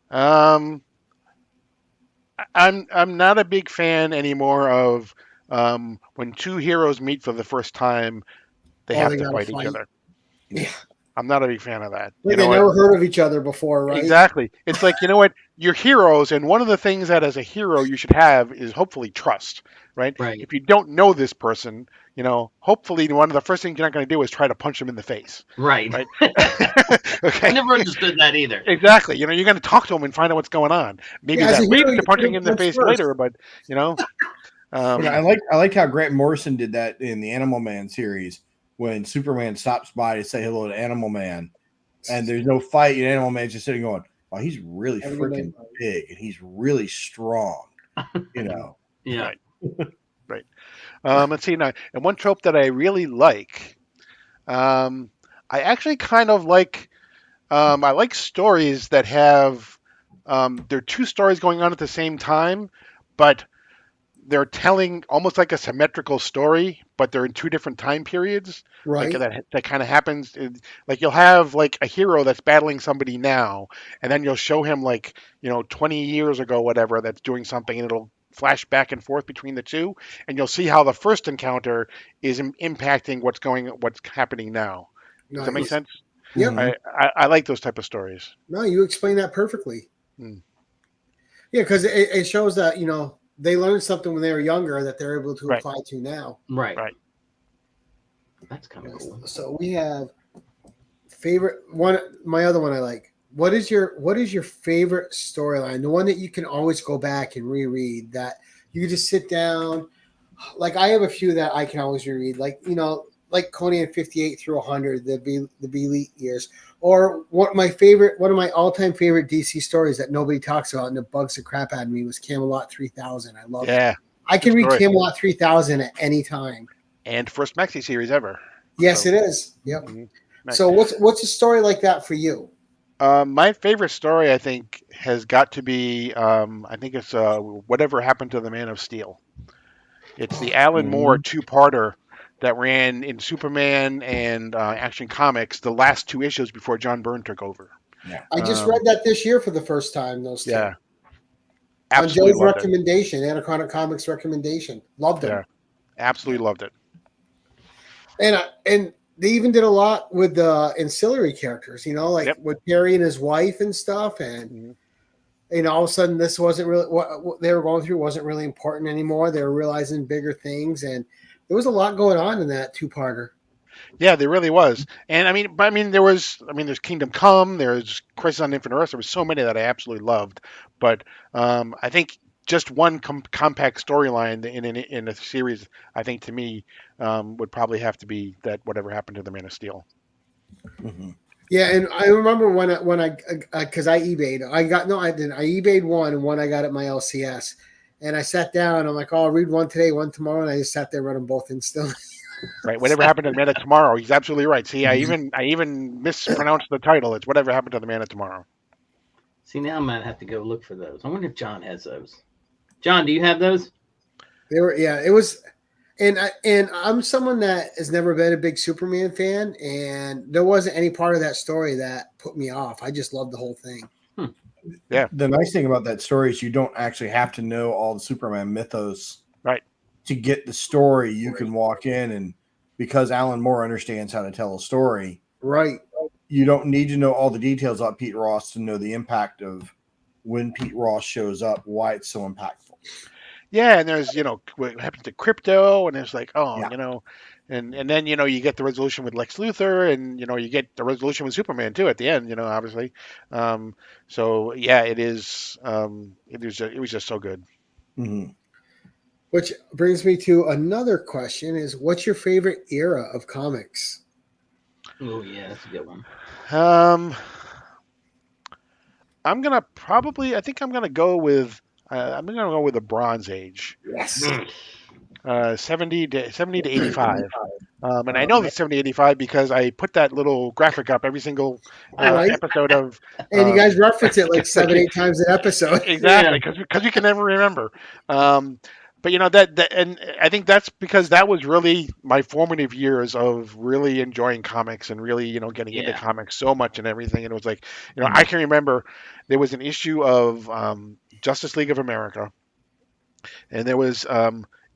I'm not a big fan anymore of when two heroes meet for the first time. they Oh, have they to gotta fight each fight. other. Yeah. I'm not a big fan of that. Like You they know what? never heard of each other before, right? Exactly. It's like, you know what? You're heroes, and one of the things that as a hero you should have is hopefully trust, right? Right. If you don't know this person, hopefully one of the first things you're not going to do is try to punch them in the face, Right. right? I Okay. never understood that either. Exactly. You're going to talk to them and find out what's going on. Maybe Yeah, as that a hero, leads you to punching should him in the have face first. later, but you know, But I like how Grant Morrison did that in the Animal Man series when Superman stops by to say hello to Animal Man, and there's no fight, and Animal Man's just sitting going, "Oh, he's really Have a good freaking night, buddy." big, and he's really strong," you know. Yeah. Right. Let's see now. And one trope that I really like, I actually kind of like. I like stories that have there are two stories going on at the same time, but they're telling almost like a symmetrical story, but they're in two different time periods. Like Right. that kind of happens. Like you'll have like a hero that's battling somebody now, and then you'll show him like 20 years ago, whatever, that's doing something, and it'll flash back and forth between the two, and you'll see how the first encounter is impacting what's happening now. Does that make Nice. sense? Yep. Mhm. I like those type of stories. No, you explained that perfectly. Hmm. Yeah, because it shows that they learned something when they were younger that they're able to Right. apply to now. Right. Right. That's kind of cool. So we have favorite one. My other one I like. What is your favorite storyline? The one that you can always go back and reread. That you can just sit down. Like I have a few that I can always reread. Like Conan 58 through 100, the elite years. Or one of my all-time favorite DC stories that nobody talks about and it bugs the crap out of me was Camelot 3000. I love it. Yeah. I can Good read story. Camelot 3000 at any time. And first maxi series ever. Yes, So- it is. Yep. Mhm. Nice. So what's a story like that for you? My favorite story, I think, has got to be, I think it's Whatever Happened to the Man of Steel. It's the Alan Moore two-parter that ran in Superman and Action Comics, the last two issues before John Byrne took over. I just read that this year for the first time. Those two. Yeah. On Absolutely Joe's loved it. recommendation, Anaconda Comics recommendation. Loved them. Yeah. Absolutely loved it. And they even did a lot with the ancillary characters, like Yep. with Perry and his wife and stuff. And all of a sudden, this wasn't really what they were going through wasn't really important anymore. They were realizing bigger things, and there was a lot going on in that two-parter. Yeah, there really was. And there's Kingdom Come, there's Crisis on Infinite Earths. There was so many that I absolutely loved. But I think just one compact storyline in a series, I think to me would probably have to be that Whatever Happened to the Man of Steel. Mm-hmm. Yeah, and I remember when I because I eBayed. I didn't. I eBayed one, and one I got at my LCS. And I sat down. I'm like, oh, I'll read one today, one tomorrow, and I just sat there, read them both instantly. Right. Whatever Happened to the Man of Tomorrow. He's absolutely right. See, I even mispronounced the title. It's Whatever Happened to the Man of Tomorrow. See, now I might have to go look for those. I wonder if John has those. John, do you have those? They were, yeah. It was, and I'm someone that has never been a big Superman fan, and there wasn't any part of that story that put me off. I just loved the whole thing. Yeah. The nice thing about that story is you don't actually have to know all the Superman mythos, Right, to get the story. You can walk in, and because Alan Moore understands how to tell a story, Right. you don't need to know all the details about Pete Ross to know the impact of when Pete Ross shows up, why it's so impactful. Yeah, and there's what happened to Crypto, and it's like Yeah. and then you get the resolution with Lex Luthor, and you get the resolution with Superman too at the end. Obviously. So yeah, it is. It was just so good. Mm-hmm. Which brings me to another question: is what's your favorite era of comics? Oh yeah, that's a good one. I'm gonna I think I'm gonna go with. I'm gonna go with the Bronze Age. Yes. 70 to 85. And I know the 70 85 because I put that little graphic up every single Right. episode of. And you guys reference it like 7-8 times an episode. Exactly, because you can never remember. But that and I think that's because that was really my formative years of really enjoying comics and really getting into comics so much and everything. And it was like I can remember there was an issue of Justice League of America, and there was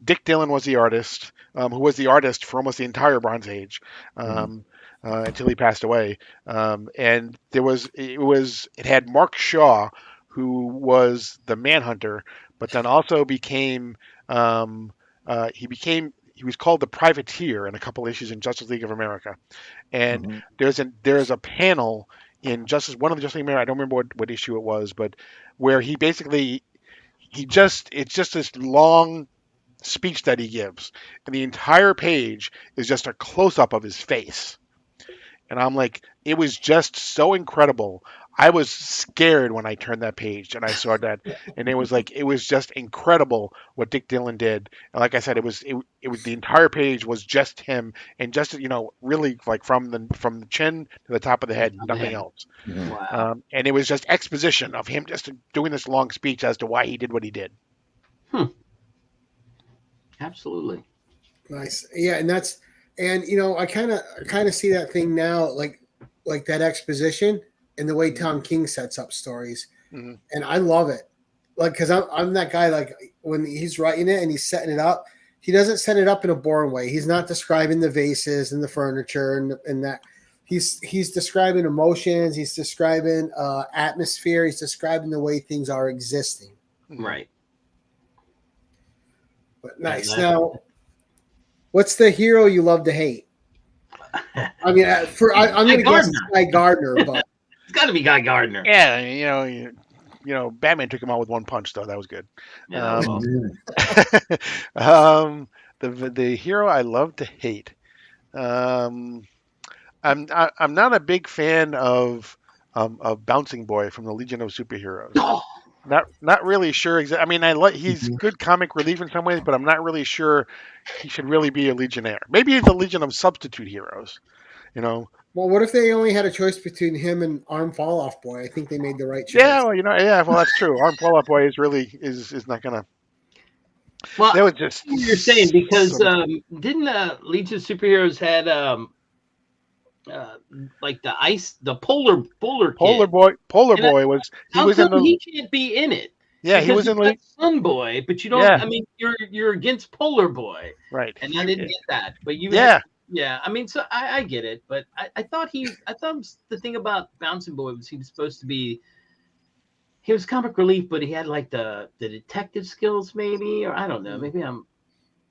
Dick Dillon was the artist, who was the artist for almost the entire Bronze Age, until he passed away. And it had Mark Shaw, who was the Manhunter, but then also he was called the Privateer in a couple issues in Justice League of America. And there's a panel in one of the Justice League of America, I don't remember what issue it was, but where it's just this long speech that he gives, and the entire page is just a close up of his face. And I'm like, it was just so incredible. I was scared when I turned that page and I saw that, and it was just incredible what Dick Dillon did. And like I said, it was the entire page was just him, and just really like from the chin to the top of the head, nothing else. Wow. And it was just exposition of him just doing this long speech as to why he did what he did. Absolutely. Nice. Yeah, and I kind of see that thing now, like that exposition and the way Tom King sets up stories, and I love it. Like, because I'm that guy. Like when he's writing it and he's setting it up, he doesn't set it up in a boring way. He's not describing the vases and the furniture and that. He's describing emotions. He's describing atmosphere. He's describing the way things are existing. Right. But nice. Now, what's the hero you love to hate? I mean, I'm going to guess it's Guy Gardner, but it's got to be Guy Gardner. Yeah, Batman took him out with one punch, though. That was good. Yeah, the hero I love to hate. I'm not a big fan of Bouncing Boy from the Legion of Superheroes. Oh. Not really sure. I mean, he's good comic relief in some ways, but I'm not really sure he should really be a Legionnaire. Maybe he's a Legion of Substitute Heroes. Well, what if they only had a choice between him and Arm Fall Off Boy? I think they made the right choice. Yeah, well, that's true. Arm Fall Off Boy is not gonna. Well, that was just you're saying because didn't Legion of Superheroes had like the polar Boy was he can't be in it. Yeah, he was in like Sun Boy, but you don't. Yeah. I mean, you're against Polar Boy, right? And I didn't get that, but you. Yeah. I mean, so I get it, but I thought the thing about Bouncing Boy was he was supposed to be. He was comic relief, but he had like the detective skills, maybe, or I don't know. Maybe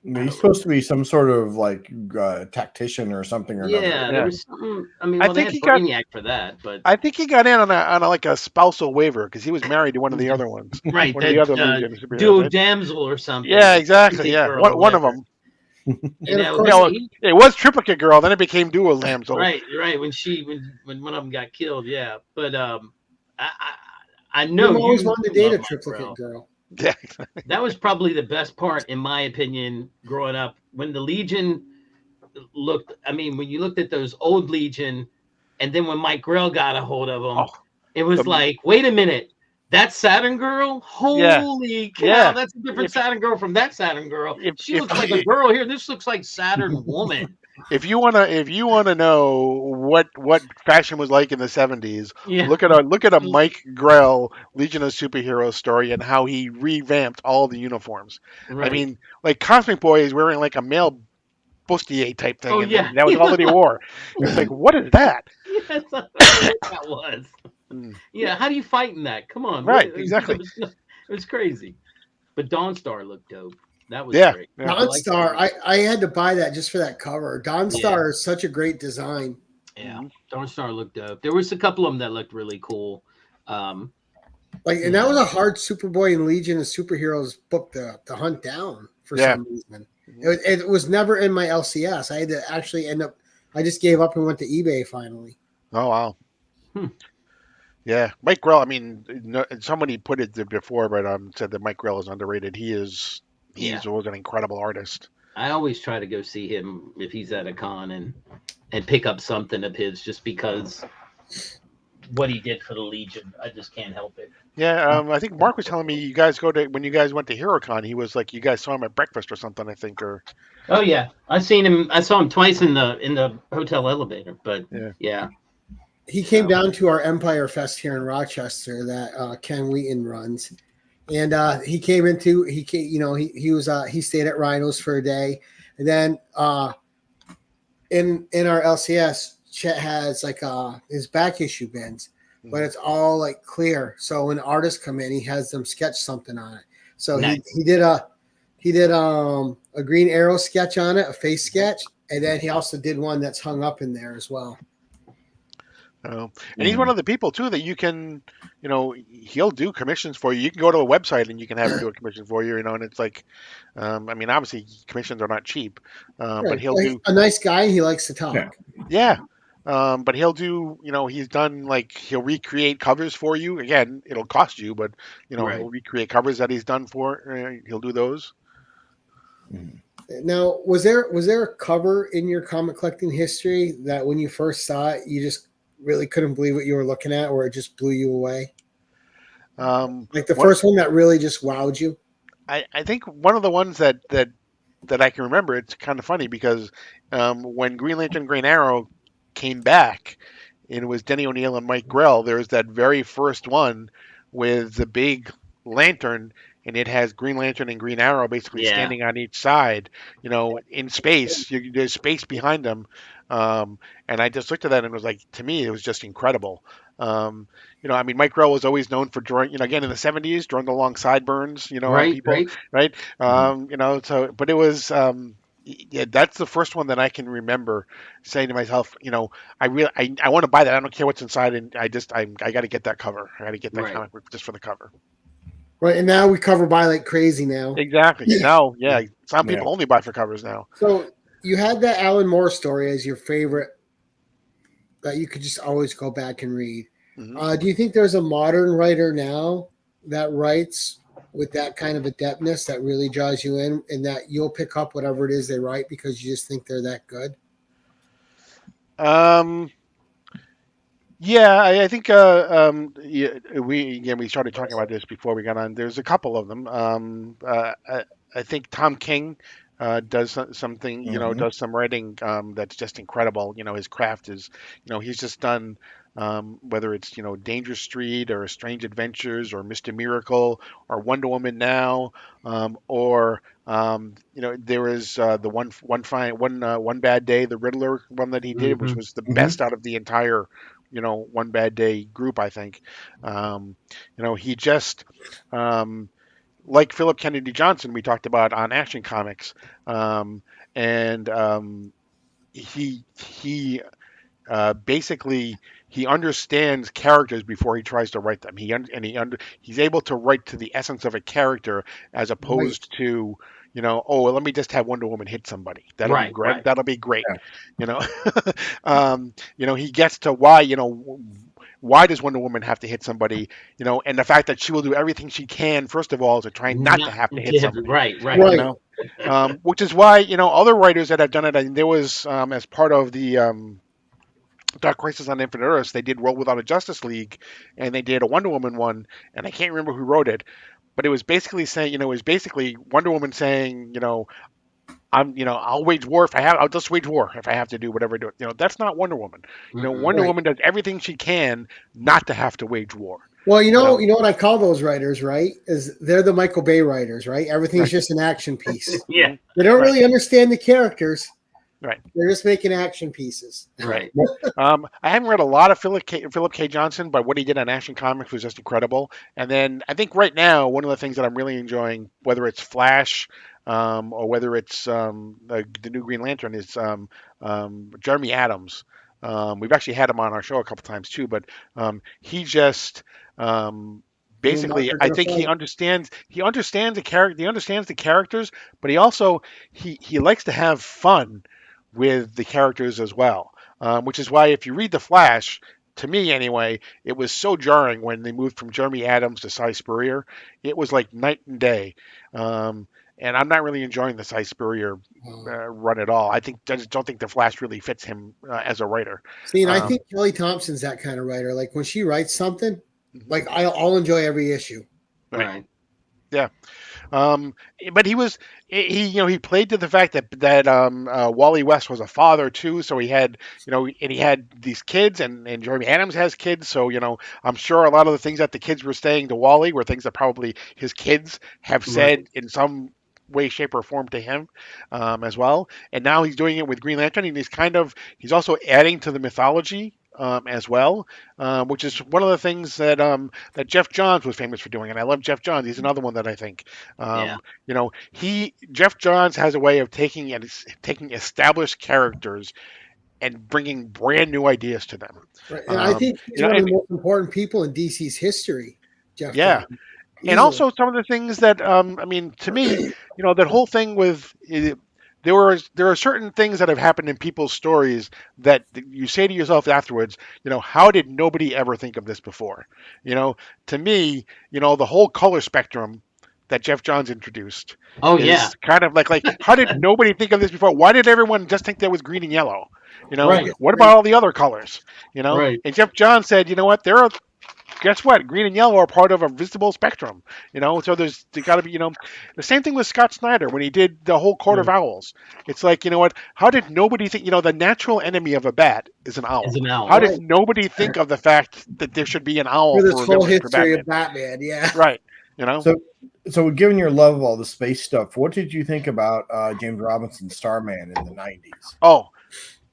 he's supposed to be some sort of like tactician or something. Or there was something. I mean, I think he Brainiac for that, but I think he got in on a spousal waiver because he was married to one of the other ones, right? One of the other duo damsel or something. Yeah, exactly. Yeah, one of them. It was Triplicate Girl, then it became Duo Damsel. Right. When one of them got killed, yeah. But I know you always wanted to date a Triplicate Girl. Yeah, that was probably the best part, in my opinion, growing up. When the Legion looked, I mean, when you looked at those old Legion, and then when Mike Grell got a hold of them, it was like, wait a minute, that's Saturn Girl? Holy cow, that's a different Saturn Girl from that Saturn Girl. She looks like a girl here. This looks like Saturn Woman. If you wanna know what fashion was like in the 70s, look at a Mike Grell Legion of Superheroes story and how he revamped all the uniforms. Right. I mean, like Cosmic Boy is wearing like a male bustier type thing. And that was all that he wore. It's like, what is that? Yes, I don't know what that was. Yeah, how do you fight in that? Come on. Right, exactly. It was crazy. But Dawnstar looked dope. That was great. Yeah. Dawnstar, I had to buy that just for that cover. Dawnstar is such a great design. Yeah, Dawnstar looked dope. There was a couple of them that looked really cool. And that was a hard Superboy and Legion of Superheroes book to hunt down for some reason. It was never in my LCS. I had to actually I just gave up and went to eBay finally. Oh, wow. Yeah, Mike Grell, I mean, somebody put it there before, but said that Mike Grell is underrated. He was an incredible artist. I always try to go see him if he's at a con and pick up something of his, just because what he did for the Legion. I just can't help it. Yeah, I think Mark was telling me when you guys went to HeroCon, he was like, you guys saw him at breakfast or something, I think, or. Oh yeah, I saw him twice in the hotel elevator, but yeah. He came down to our Empire Fest here in Rochester that Ken Wheaton runs, and he stayed at Rhinos for a day, and then in our LCS, Chet has like his back issue bins, but it's all like clear. So when artists come in, he has them sketch something on it. So Nice. he did a Green Arrow sketch on it, a face sketch, and then he also did one that's hung up in there as well. And he's one of the people too that you can, he'll do commissions for you. You can go to a website and you can have him do a commission for you, and it's like, I mean, obviously commissions are not cheap, but he'll do a nice guy. He likes to talk. Yeah. But he'll do, he's done like he'll recreate covers for you. Again, it'll cost you, but Right. he'll recreate covers that he's done for. He'll do those. Now, was there a cover in your comic collecting history that when you first saw it, you just really couldn't believe what you were looking at, or it just blew you away? Like the first one that really just wowed you? I think one of the ones that I can remember, it's kind of funny because when Green Lantern, Green Arrow came back, and it was Denny O'Neil and Mike Grell, there's that very first one with the big lantern, and it has Green Lantern and Green Arrow basically standing on each side, in space. There's space behind them. And I just looked at that and it was like, to me, it was just incredible. I mean, Mike Grell was always known for drawing, again, in the 70s, drawing the long sideburns, on people, right? But it was, that's the first one that I can remember saying to myself, I want to buy that. I don't care what's inside, and I got to get that cover. I got to get that comic book just for the cover. Right, and now we cover by like crazy now. Exactly. Now, some people only buy for covers now. So you had that Alan Moore story as your favorite that you could just always go back and read. Mm-hmm. Do you think there's a modern writer now that writes with that kind of adeptness that really draws you in, and that you'll pick up whatever it is they write because you just think they're that good? Yeah, I think we started talking about this before we got on. There's a couple of them. I think Tom King does something, does some writing that's just incredible. His craft is, he's just done whether it's Danger Street or Strange Adventures or Mr. Miracle or Wonder Woman now, or there is the one bad day, the Riddler one that he did, which was the best out of the entire One Bad Day group, I think. He just like Philip Kennedy Johnson we talked about on Action Comics, he basically he understands characters before he tries to write them. He's able to write to the essence of a character as opposed to let me just have Wonder Woman hit somebody. That'll be great. Right. That'll be great. Yeah. He gets to why does Wonder Woman have to hit somebody? And the fact that she will do everything she can, first of all, to try not to have to hit somebody. Right. Which is why other writers that have done it. I mean, there was as part of the Dark Crisis on Infinite Earths, they did World Without a Justice League, and they did a Wonder Woman one, and I can't remember who wrote it, but it was basically saying, Wonder Woman saying, I'll wage war I'll just wage war if I have to do whatever I do. That's not Wonder Woman. Wonder Woman does everything she can not to have to wage war. Well, you know what I call those writers, right? Is they're the Michael Bay writers, right? Everything's just an action piece. Yeah. They don't really understand the characters. Right. They're just making action pieces. Right. I haven't read a lot of Philip K. Johnson, but what he did on Action Comics was just incredible. And then I think right now, one of the things that I'm really enjoying, whether it's Flash or whether it's the new Green Lantern, is Jeremy Adams. We've actually had him on our show a couple times too, but he just basically, I think he understands the character. He understands the characters, but he also he likes to have fun with the characters as well, which is why if you read The Flash, to me anyway, it was so jarring when they moved from Jeremy Adams to Cy Spurrier. It was like night and day, and I'm not really enjoying the Cy Spurrier run at all. I just don't think The Flash really fits him as a writer. See, and I think Kelly Thompson's that kind of writer. Like when she writes something, like I'll enjoy every issue. Right. Yeah. But he played to the fact that Wally West was a father too, so he had and he had these kids, and Jeremy Adams has kids, so I'm sure a lot of the things that the kids were saying to Wally were things that probably his kids have said in some way, shape, or form to him as well. And now he's doing it with Green Lantern, and he's also adding to the mythology as well, which is one of the things that Jeff Johns was famous for doing. And I love Jeff Johns. He's another one that I think, Jeff Johns has a way of taking established characters and bringing brand new ideas to them. Right. And I think he's one of the most important people in DC's history, Jeff. Yeah. Johns. And also some of the things that, to me, that whole thing with there are certain things that have happened in people's stories that you say to yourself afterwards, how did nobody ever think of this before? To me, the whole color spectrum that Jeff Johns introduced. Is kind of like how did nobody think of this before? Why did everyone just think that was green and yellow? Right. What about all the other colors? Right. And Jeff Johns said, guess what? Green and yellow are part of a visible spectrum, so there's got to be, the same thing with Scott Snyder when he did the whole Court of Owls. It's like, how did nobody think, the natural enemy of a bat is an owl. How did nobody think of the fact that there should be an owl for this whole history of Batman? Yeah. Right. So given your love of all the space stuff, what did you think about James Robinson's Starman in the 90s? Oh,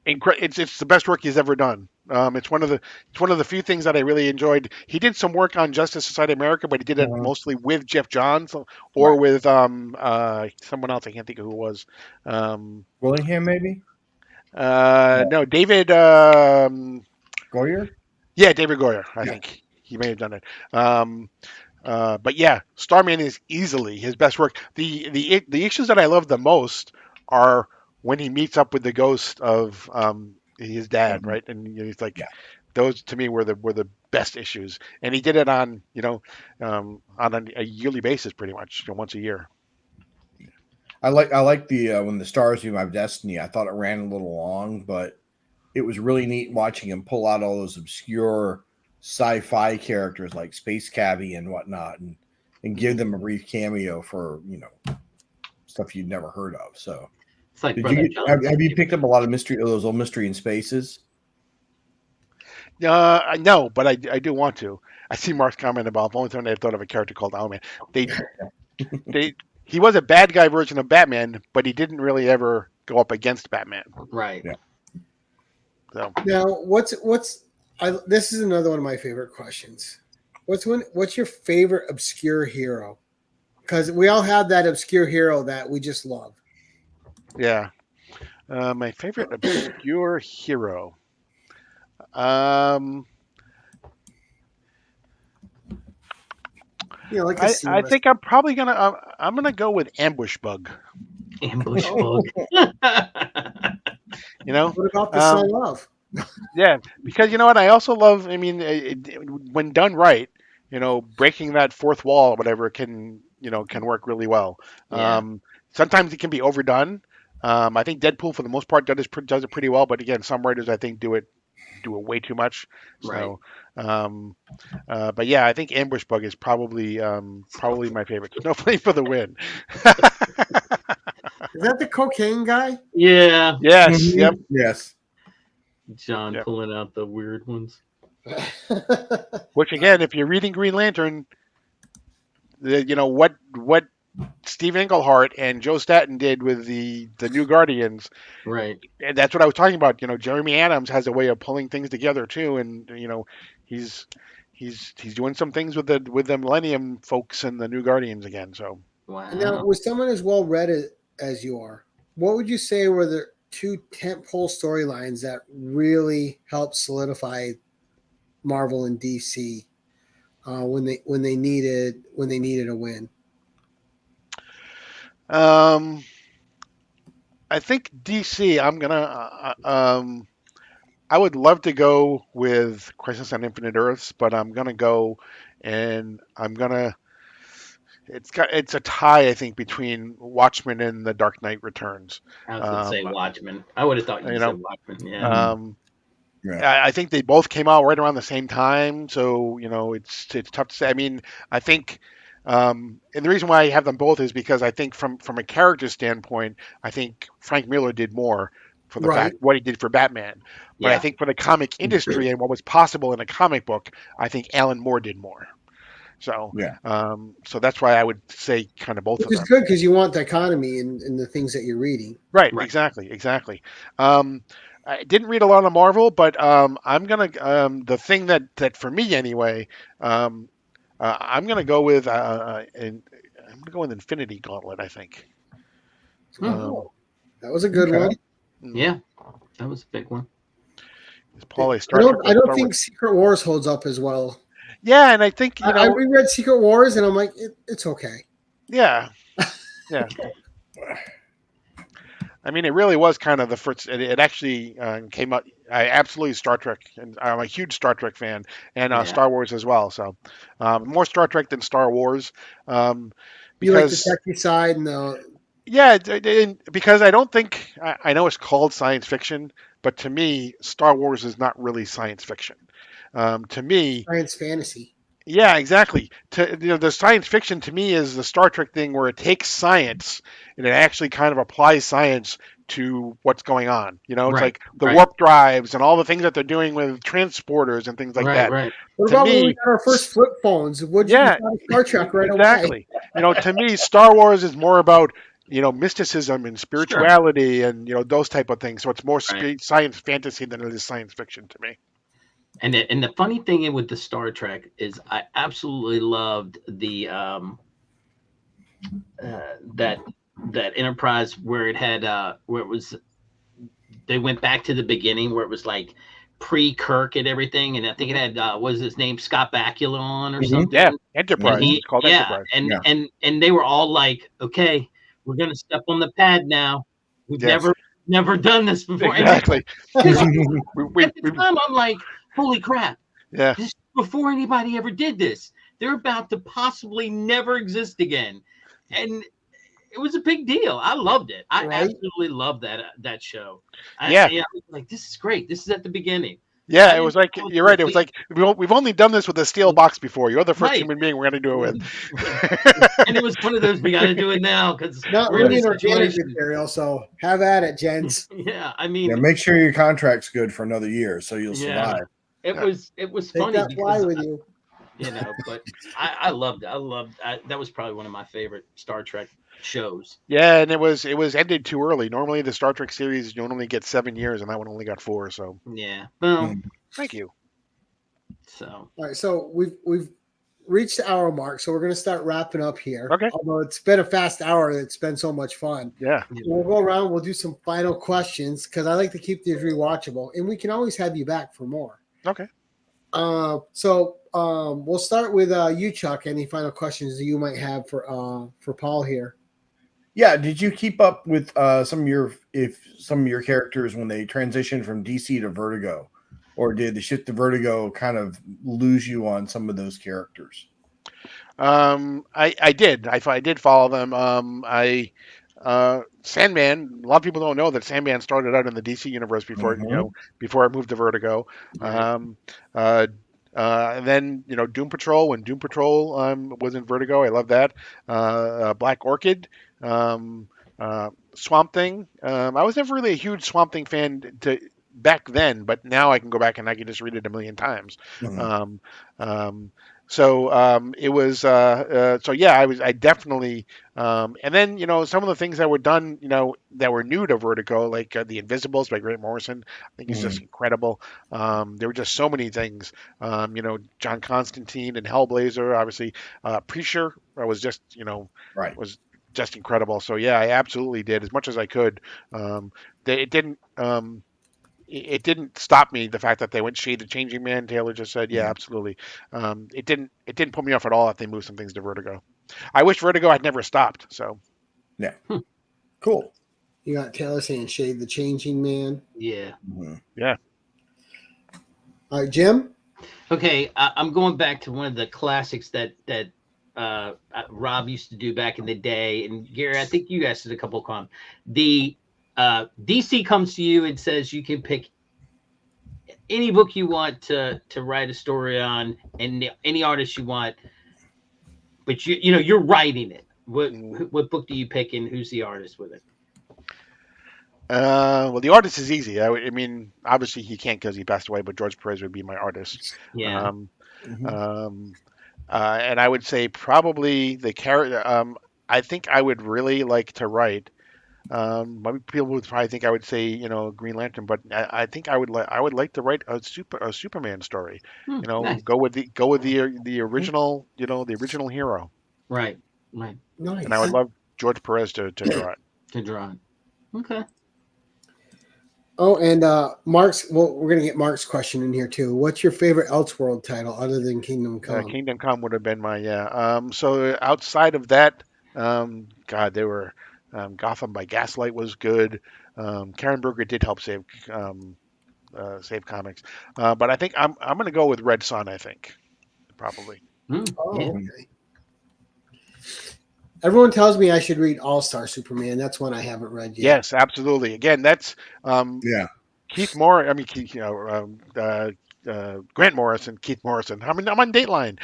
it's the best work he's ever done. It's one of the few things that I really enjoyed. He did some work on Justice Society America, but he did it mostly with Jeff Johns or with someone else. I can't think of who it was. Willingham, maybe? No, David Goyer? Yeah, David Goyer. I think he may have done it. But yeah, Starman is easily his best work. The issues that I love the most are when he meets up with the ghost of his dad, right? And he's like, those to me were the best issues. And he did it on on a yearly basis, pretty much, once a year. I like the when the stars do my destiny. I thought it ran a little long, but it was really neat watching him pull out all those obscure sci-fi characters like Space Cabbie and whatnot, and give them a brief cameo for stuff you'd never heard of. So, it's like have you picked up a lot of those old Mystery in Spaces? No, but I do want to. I see Mark's comment about the only time I thought of a character called Owlman. He was a bad guy version of Batman, but he didn't really ever go up against Batman. Right. Yeah. So now, this is another one of my favorite questions. What's your favorite obscure hero? Because we all have that obscure hero that we just love. Yeah. My favorite obscure hero. I think I'm probably gonna go with Ambush Bug. Ambush Bug. What about the Sun Love? Yeah, because you know what? I also love. I mean, when done right, breaking that fourth wall or whatever can work really well. Yeah. Sometimes it can be overdone. I think Deadpool for the most part does it pretty well, but again, some writers I think do it way too much. So, but yeah, I think Ambush Bug is probably my favorite. Snowflake for the win. Is that the cocaine guy? Yeah. Yes. Mm-hmm. Yep. Yes. John pulling out the weird ones. Which again, if you're reading Green Lantern, what Steve Englehart and Joe Staton did with the New Guardians, right? And that's what I was talking about. Jeremy Adams has a way of pulling things together too, and he's doing some things with the Millennium folks and the New Guardians again. So wow. Now, with someone as well read as you are, what would you say were the two tentpole storylines that really helped solidify Marvel and DC when they needed a win? I think DC. I would love to go with Crisis on Infinite Earths, but I'm gonna go, and It's a tie, I think, between Watchmen and The Dark Knight Returns. I was going to say Watchmen. I would have thought you said Watchmen. Yeah. I think they both came out right around the same time, so it's tough to say. I mean, I think And the reason why I have them both is because I think from a character standpoint, I think Frank Miller did more for the Right. fact what he did for Batman. But I Yeah. think for the comic industry and what was possible in a comic book, I think Alan Moore did more. So Yeah. so that's why I would say kind of both Which of is them. good because you want dichotomy in the things that you're reading. Right, Right. exactly. I didn't read a lot of Marvel, but I'm gonna the thing that for me anyway, I'm gonna go with I'm gonna go with Infinity Gauntlet. I think. Oh, that was a good Okay. one. Yeah. That was a big one. Is Paul a I Star Trek? don't. I Star don't think Wars? Secret Wars holds up as well. Yeah, and I think I reread Secret Wars and I'm like, it's okay. yeah. I mean, it really was kind of the first. It actually came out. I absolutely Star Trek, and I'm a huge Star Trek fan, and Yeah. Star Wars as well. So, more Star Trek than Star Wars, You like the because techie side and the yeah, because I don't think I know it's called science fiction, but to me, Star Wars is not really science fiction. To me, science fantasy. yeah, exactly. The science fiction to me is the Star Trek thing where it takes science and it actually kind of applies science to what's going on. It's Right, like the right. warp drives and all the things that they're doing with transporters and things like Right, that. right. What To about when we me, got our first flip phones? Would you yeah, thought of Star Trek right away? exactly. To me, Star Wars is more about mysticism and spirituality and those type of things. So it's more Right. science fantasy than it is science fiction to me. And the funny thing with the Star Trek is I absolutely loved the that Enterprise where it had where it was they went back to the beginning where it was like pre-Kirk and everything, and I think it had what was his name, Scott Bakula on or something. Yeah, And Enterprise. It's called Enterprise. and they were all like, okay, we're gonna step on the pad now. We've Yes. never done this before. Exactly. And we, at the time, I'm like, holy crap! yeah. This is before anybody ever did this. They're about to possibly never exist again, and it was a big deal. I loved it. I Right. absolutely loved that show. Yeah. I was like, this is great. This is at the beginning. Yeah, I it was didn't like know you're right. It was like we've only done this with a steel box before. You're the first Right. human being we're going to do it with. And it was one of those we got to do it now because Not we're in really a organic situation. material, so have at it, gents. Yeah, I mean, Yeah, make sure your contract's good for another year so you'll Yeah. survive. it was Take funny that fly because with you. but I loved it. That was probably one of my favorite Star Trek shows. Yeah, and it was ended too early. Normally, the Star Trek series you only get 7 years, and that one only got 4. So Yeah. Well, Mm. thank you. so All right, so we've reached the hour mark, so we're going to start wrapping up here. Okay. Although it's been a fast hour, it's been so much fun. Yeah. We'll go around. We'll do some final questions because I like to keep these rewatchable, and we can always have you back for more. Okay. So we'll start with you, Chuck. Any final questions that you might have for Paul here? Yeah, did you keep up with some of your characters when they transitioned from DC to Vertigo, or did the shift to Vertigo kind of lose you on some of those characters? I did. I did follow them. Sandman. A lot of people don't know that Sandman started out in the DC universe before before it moved to Vertigo. Right. And then Doom Patrol, when Doom Patrol was in Vertigo, I love that. Black Orchid, Swamp Thing. I was never really a huge Swamp Thing fan back then, but now I can go back and I can just read it a million times. So it was so yeah, I definitely and then some of the things that were done that were new to Vertigo, like the Invisibles by Grant Morrison, I think is just incredible. There were just so many things. John Constantine and Hellblazer, obviously. Preacher was just Right. was just incredible. So yeah, I absolutely did as much as I could. It didn't stop me, the fact that they went Shade the Changing Man. Taylor just said, yeah, absolutely. It didn't put me off at all that they moved some things to Vertigo. I wish Vertigo had never stopped. So Yeah. Cool. You got Taylor saying Shade the Changing Man. Yeah. Yeah. All right, Jim? Okay, I'm going back to one of the classics that Rob used to do back in the day, and Gary, I think you guys did a couple of comments. The DC comes to you and says you can pick any book you want to write a story on, and any artist you want. but you're writing it. What book do you pick and who's the artist with it? Well, the artist is easy. I mean, obviously he can't because he passed away, but George Perez would be my artist. Yeah. And I would say probably the character. I think I would really like to write. People would probably think I would say Green Lantern, but I think I would like to write a Superman story. Nice. Go with the original the original hero. Right. Nice. And I would love George Perez to draw it. To draw it. Okay. Oh, and Mark's. Well, we're gonna get Mark's question in here too. What's your favorite Elseworld title other than Kingdom Come? Kingdom Come would have been my So outside of that, God, they were Gotham by Gaslight was good. Karen Berger did help save comics, but I think I'm going to go with Red Sun. I think probably. Okay. Everyone tells me I should read All Star Superman. That's one I haven't read yet. Yes, absolutely. Again, that's Keith Moore. I mean, Grant Morrison, Keith Morrison. I'm on Dateline.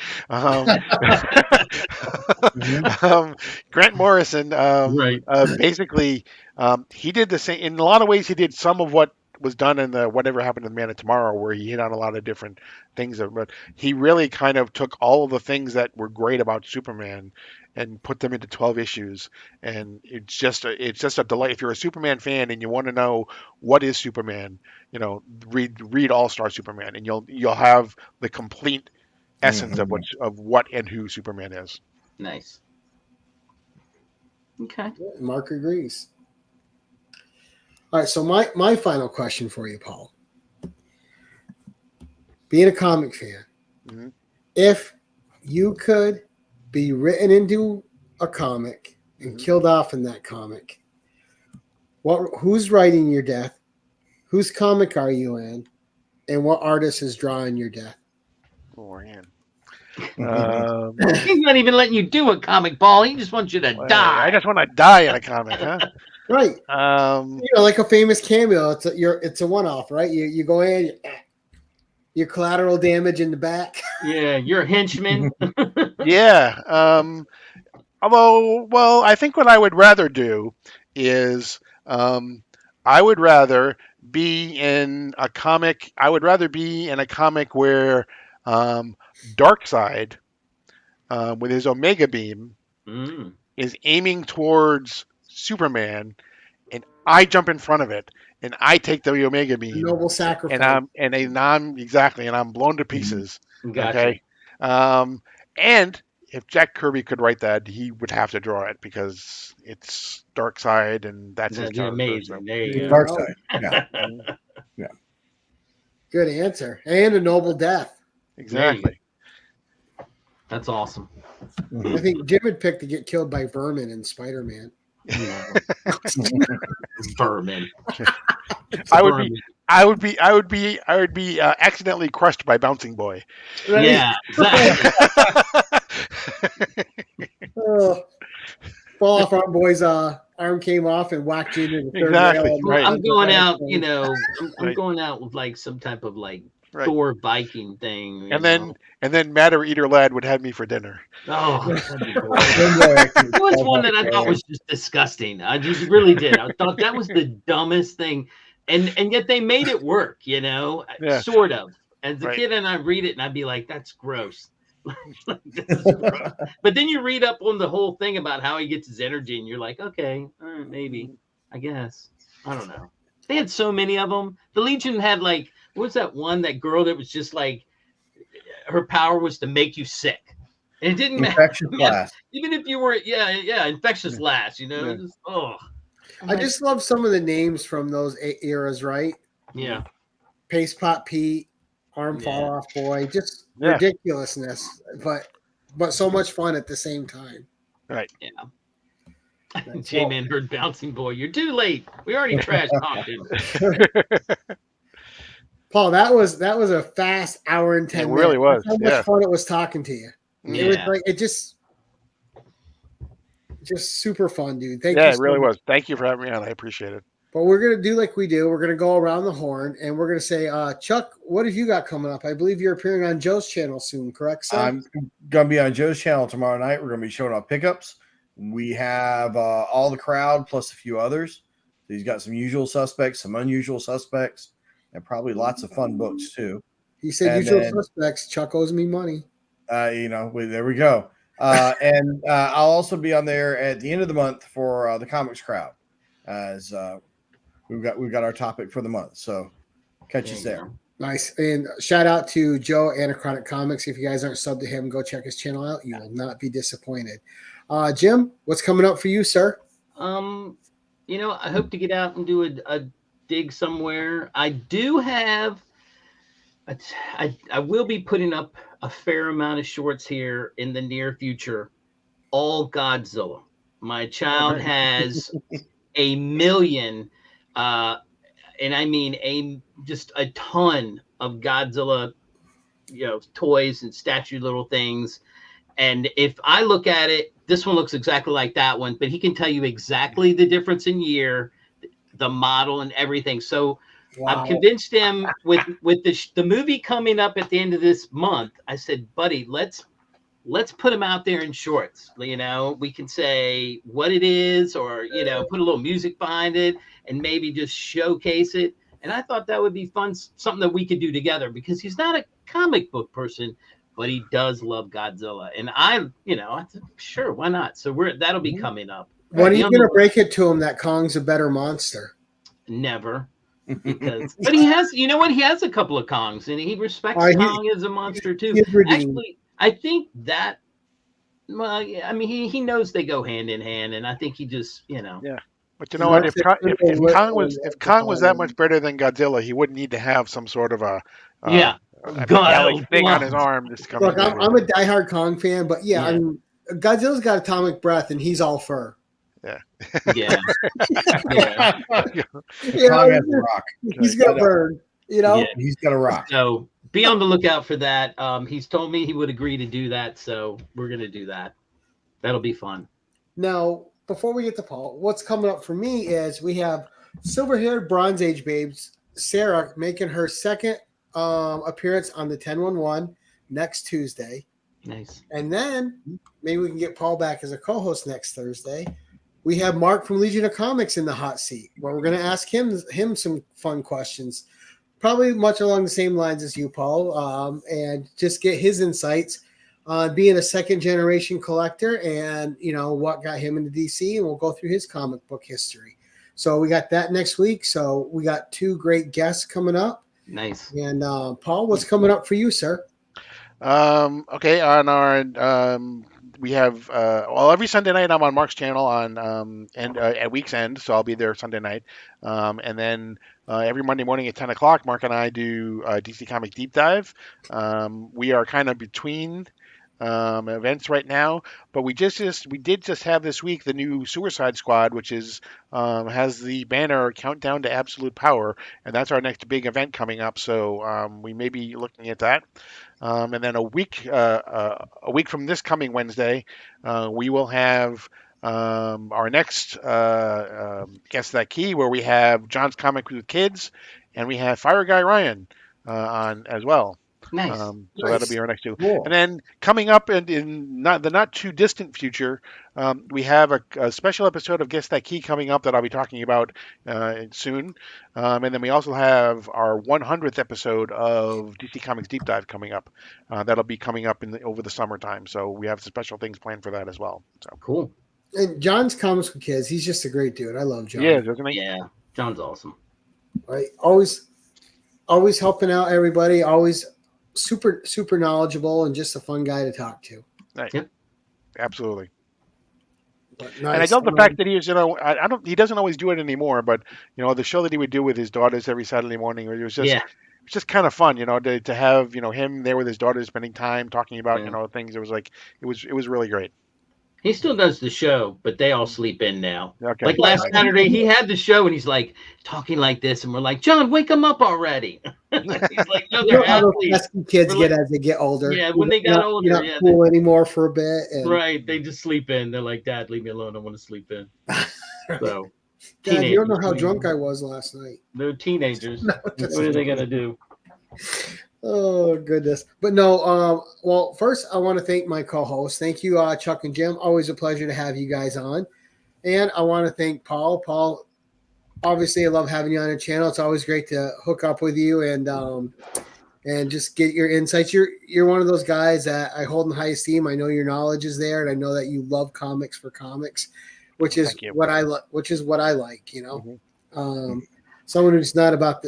Grant Morrison. Right. Basically, he did the same. In a lot of ways, he did some of what was done in the Whatever Happened to the Man of Tomorrow, where he hit on a lot of different things. But he really kind of took all of the things that were great about Superman and put them into 12 issues. And it's just a delight. If you're a Superman fan and you want to know what is Superman, read All Star Superman, and you'll have the complete essence of what and who Superman is. Nice. Okay. Mark agrees. All right, so my final question for you, Paul. Being a comic fan, if you could be written into a comic and killed off in that comic, who's writing your death? Whose comic are you in? And what artist is drawing your death? Oh, man. He's not even letting you do a comic, Paul. He just wants you to die. I just want to die in a comic, huh? Right. Like a famous cameo. It's a one-off, right? You go in, your collateral damage in the back. Yeah, you're a henchman. Yeah. Although, well, I think what I would rather do is I would rather be in a comic. I would rather be in a comic where Darkseid, with his Omega Beam, is aiming towards Superman, and I jump in front of it, and I take the Omega Beam. Noble sacrifice. And I'm blown to pieces. Gotcha. Okay. And if Jack Kirby could write that, he would have to draw it because it's Darkseid, and that's his character. Amazing. There you go. Darkseid. Yeah. Yeah. Good answer. And a noble death. Exactly. That's awesome. I think Jim would pick to get killed by vermin in Spider-Man. Vermin. I would be accidentally crushed by Bouncing Boy. Right? Yeah, exactly. Fall off our boy's arm came off and whacked you into the third Exactly, rail. right. I'm going out, I'm Right. going out with like some type of like Right. Thor Viking thing. you And know? then Matter Eater Lad would have me for dinner. Oh, that'd be great. It was one that I thought was just disgusting. I just really did. I thought that was the dumbest thing, and yet they made it work. Yeah. Sort of. As a Right. kid, and I read it, and I'd be like, "That's gross." This is gross. But then you read up on the whole thing about how he gets his energy, and you're like, "Okay, maybe, I guess." I don't know. They had so many of them. The Legion had like, what's that one? That girl that was just like, her power was to make you sick. And it didn't Infectious blast. even if you were, infectious last, Yeah. just, oh. I just love some of the names from those eras, right? Yeah. Paste Pot Pete, Arm Fall Off Boy, just Yeah. ridiculousness, but so much fun at the same time. Right. Yeah. J-Man heard Bouncing Boy. You're too late. We already trash talked him. Paul, that was a fast hour and 10 It minutes. really was, How much fun it was talking to you. Yeah. It was like just super fun, dude. Thank you. Yeah, it so really much. was. Thank you for having me on. I appreciate it. But we're going to do like we do. We're going to go around the horn, and we're going to say, Chuck, what have you got coming up? I believe you're appearing on Joe's channel soon, correct, sir? I'm going to be on Joe's channel tomorrow night. We're going to be showing off pickups. We have all the crowd plus a few others. So he's got some usual suspects, some unusual suspects, and probably lots of fun books too. He said usual suspects. Chuck owes me money. There we go. And I'll also be on there at the end of the month for the comics crowd, as we've got our topic for the month. So catch us there. Nice. And shout out to Joe Anachronic Comics. If you guys aren't subbed to him, go check his channel out. You will not be disappointed. Jim, what's coming up for you, sir? I hope to get out and do a dig somewhere. I do have. I will be putting up a fair amount of shorts here in the near future. All Godzilla. My child has a million, and I mean just a ton of Godzilla, toys and statue little things. And if I look at it, this one looks exactly like that one, but he can tell you exactly the difference in year, the model, and everything. So wow. I've convinced him with the movie coming up at the end of this month. I said, buddy, let's put him out there in shorts. We can say what it is, or put a little music behind it, and maybe just showcase it. And I thought that would be fun, something that we could do together, because he's not a comic book person, but he does love Godzilla. And I said, sure, why not? So that'll be coming up. When are you going to break it to him that Kong's a better monster? Never. But he has, he has a couple of Kongs, and he respects Kong as a monster too. Actually, I think that, he knows they go hand in hand, and I think he just, Yeah. But you know what? If Kong was that much better than Godzilla, he wouldn't need to have some sort of a thing on his arm. Look, I'm a diehard Kong fan, but I mean, Godzilla's got atomic breath, and he's all fur. Yeah. Yeah. Kong has a rock. He's gonna burn. Yeah. He's got a rock. So be on the lookout for that. He's told me he would agree to do that, so we're gonna do that. That'll be fun. Now, before we get to Paul, what's coming up for me is we have silver-haired Bronze Age babes Sarah making her second appearance on the 1011 next Tuesday. Nice. And then maybe we can get Paul back as a co-host next Thursday. We have Mark from Legion of Comics in the hot seat, where we're going to ask him some fun questions, probably much along the same lines as you, Paul, and just get his insights on being a second-generation collector and, what got him into DC, and we'll go through his comic book history. So we got that next week. So we got two great guests coming up. Nice. And Paul, what's coming up for you, sir? Okay, on our we have every Sunday night I'm on Mark's channel on at week's end, so I'll be there Sunday night, and then every Monday morning at 10 o'clock, Mark and I do DC Comic Deep Dive. We are kind of between events right now, but we did just have this week the new Suicide Squad, which is has the banner Countdown to Absolute Power, and that's our next big event coming up. So we may be looking at that. And then a week from this coming Wednesday, we will have our next Guess That Key, where we have John's Comic with Kids, and we have Fire Guy Ryan on as well. Nice. So that'll be our next two. Cool. And then coming up in the not too distant future, we have a special episode of Guess That Key coming up that I'll be talking about soon. And then we also have our 100th episode of DC Comics Deep Dive coming up. That'll be coming up over the summertime. So we have some special things planned for that as well. So cool. And John's Comics with Kids, he's just a great dude. I love John. Yeah, doesn't he? Yeah, John's awesome. Right, always helping out everybody. Always super knowledgeable and just a fun guy to talk to. Right. Yep. Absolutely. Nice. And I love the fact that he is, he doesn't always do it anymore, but the show that he would do with his daughters every Saturday morning, it was just kind of fun, to have, him there with his daughters spending time talking about, things. It was really great. He still does the show, but they all sleep in now. Okay. Like last Saturday, he had the show, and he's like talking like this, and we're like, John, wake him up already. He's like, no, they're athletes. Kids get as they get older. Yeah, when they got older, you're not cool anymore for a bit. Right, they just sleep in. They're like, Dad, leave me alone. I want to sleep in. So Dad, you don't know Teenagers. how drunk I was last night. They're teenagers. No, What just are they kidding. gonna do? Oh goodness. But no, well, first I want to thank my co-host. Thank you, Chuck and Jim. Always a pleasure to have you guys on. And I want to thank Paul. Paul, obviously I love having you on the channel. It's always great to hook up with you and just get your insights. You're one of those guys that I hold in high esteem. I know your knowledge is there, and I know that you love comics for comics, which is Thank you. what I like, you know. Mhm. Someone who's not about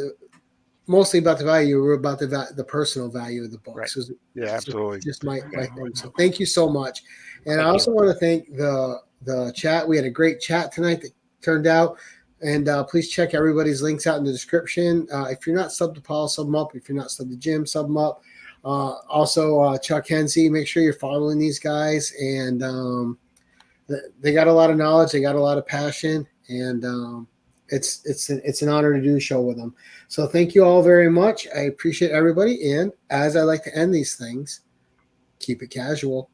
mostly about the value, we're about the personal value of the book. Right. So Yeah, absolutely. just my thing. So thank you so much. And I Thank also want to thank the chat. We had a great chat tonight that turned out. And please check everybody's links out in the description. If you're not subbed to Paul, sub them up. If you're not subbed to Jim, sub them up. Also, Chuck Hensey, make sure you're following these guys. And they got a lot of knowledge. They got a lot of passion. And it's an honor to do a show with them. So thank you all very much. I appreciate everybody. And as I like to end these things, keep it casual.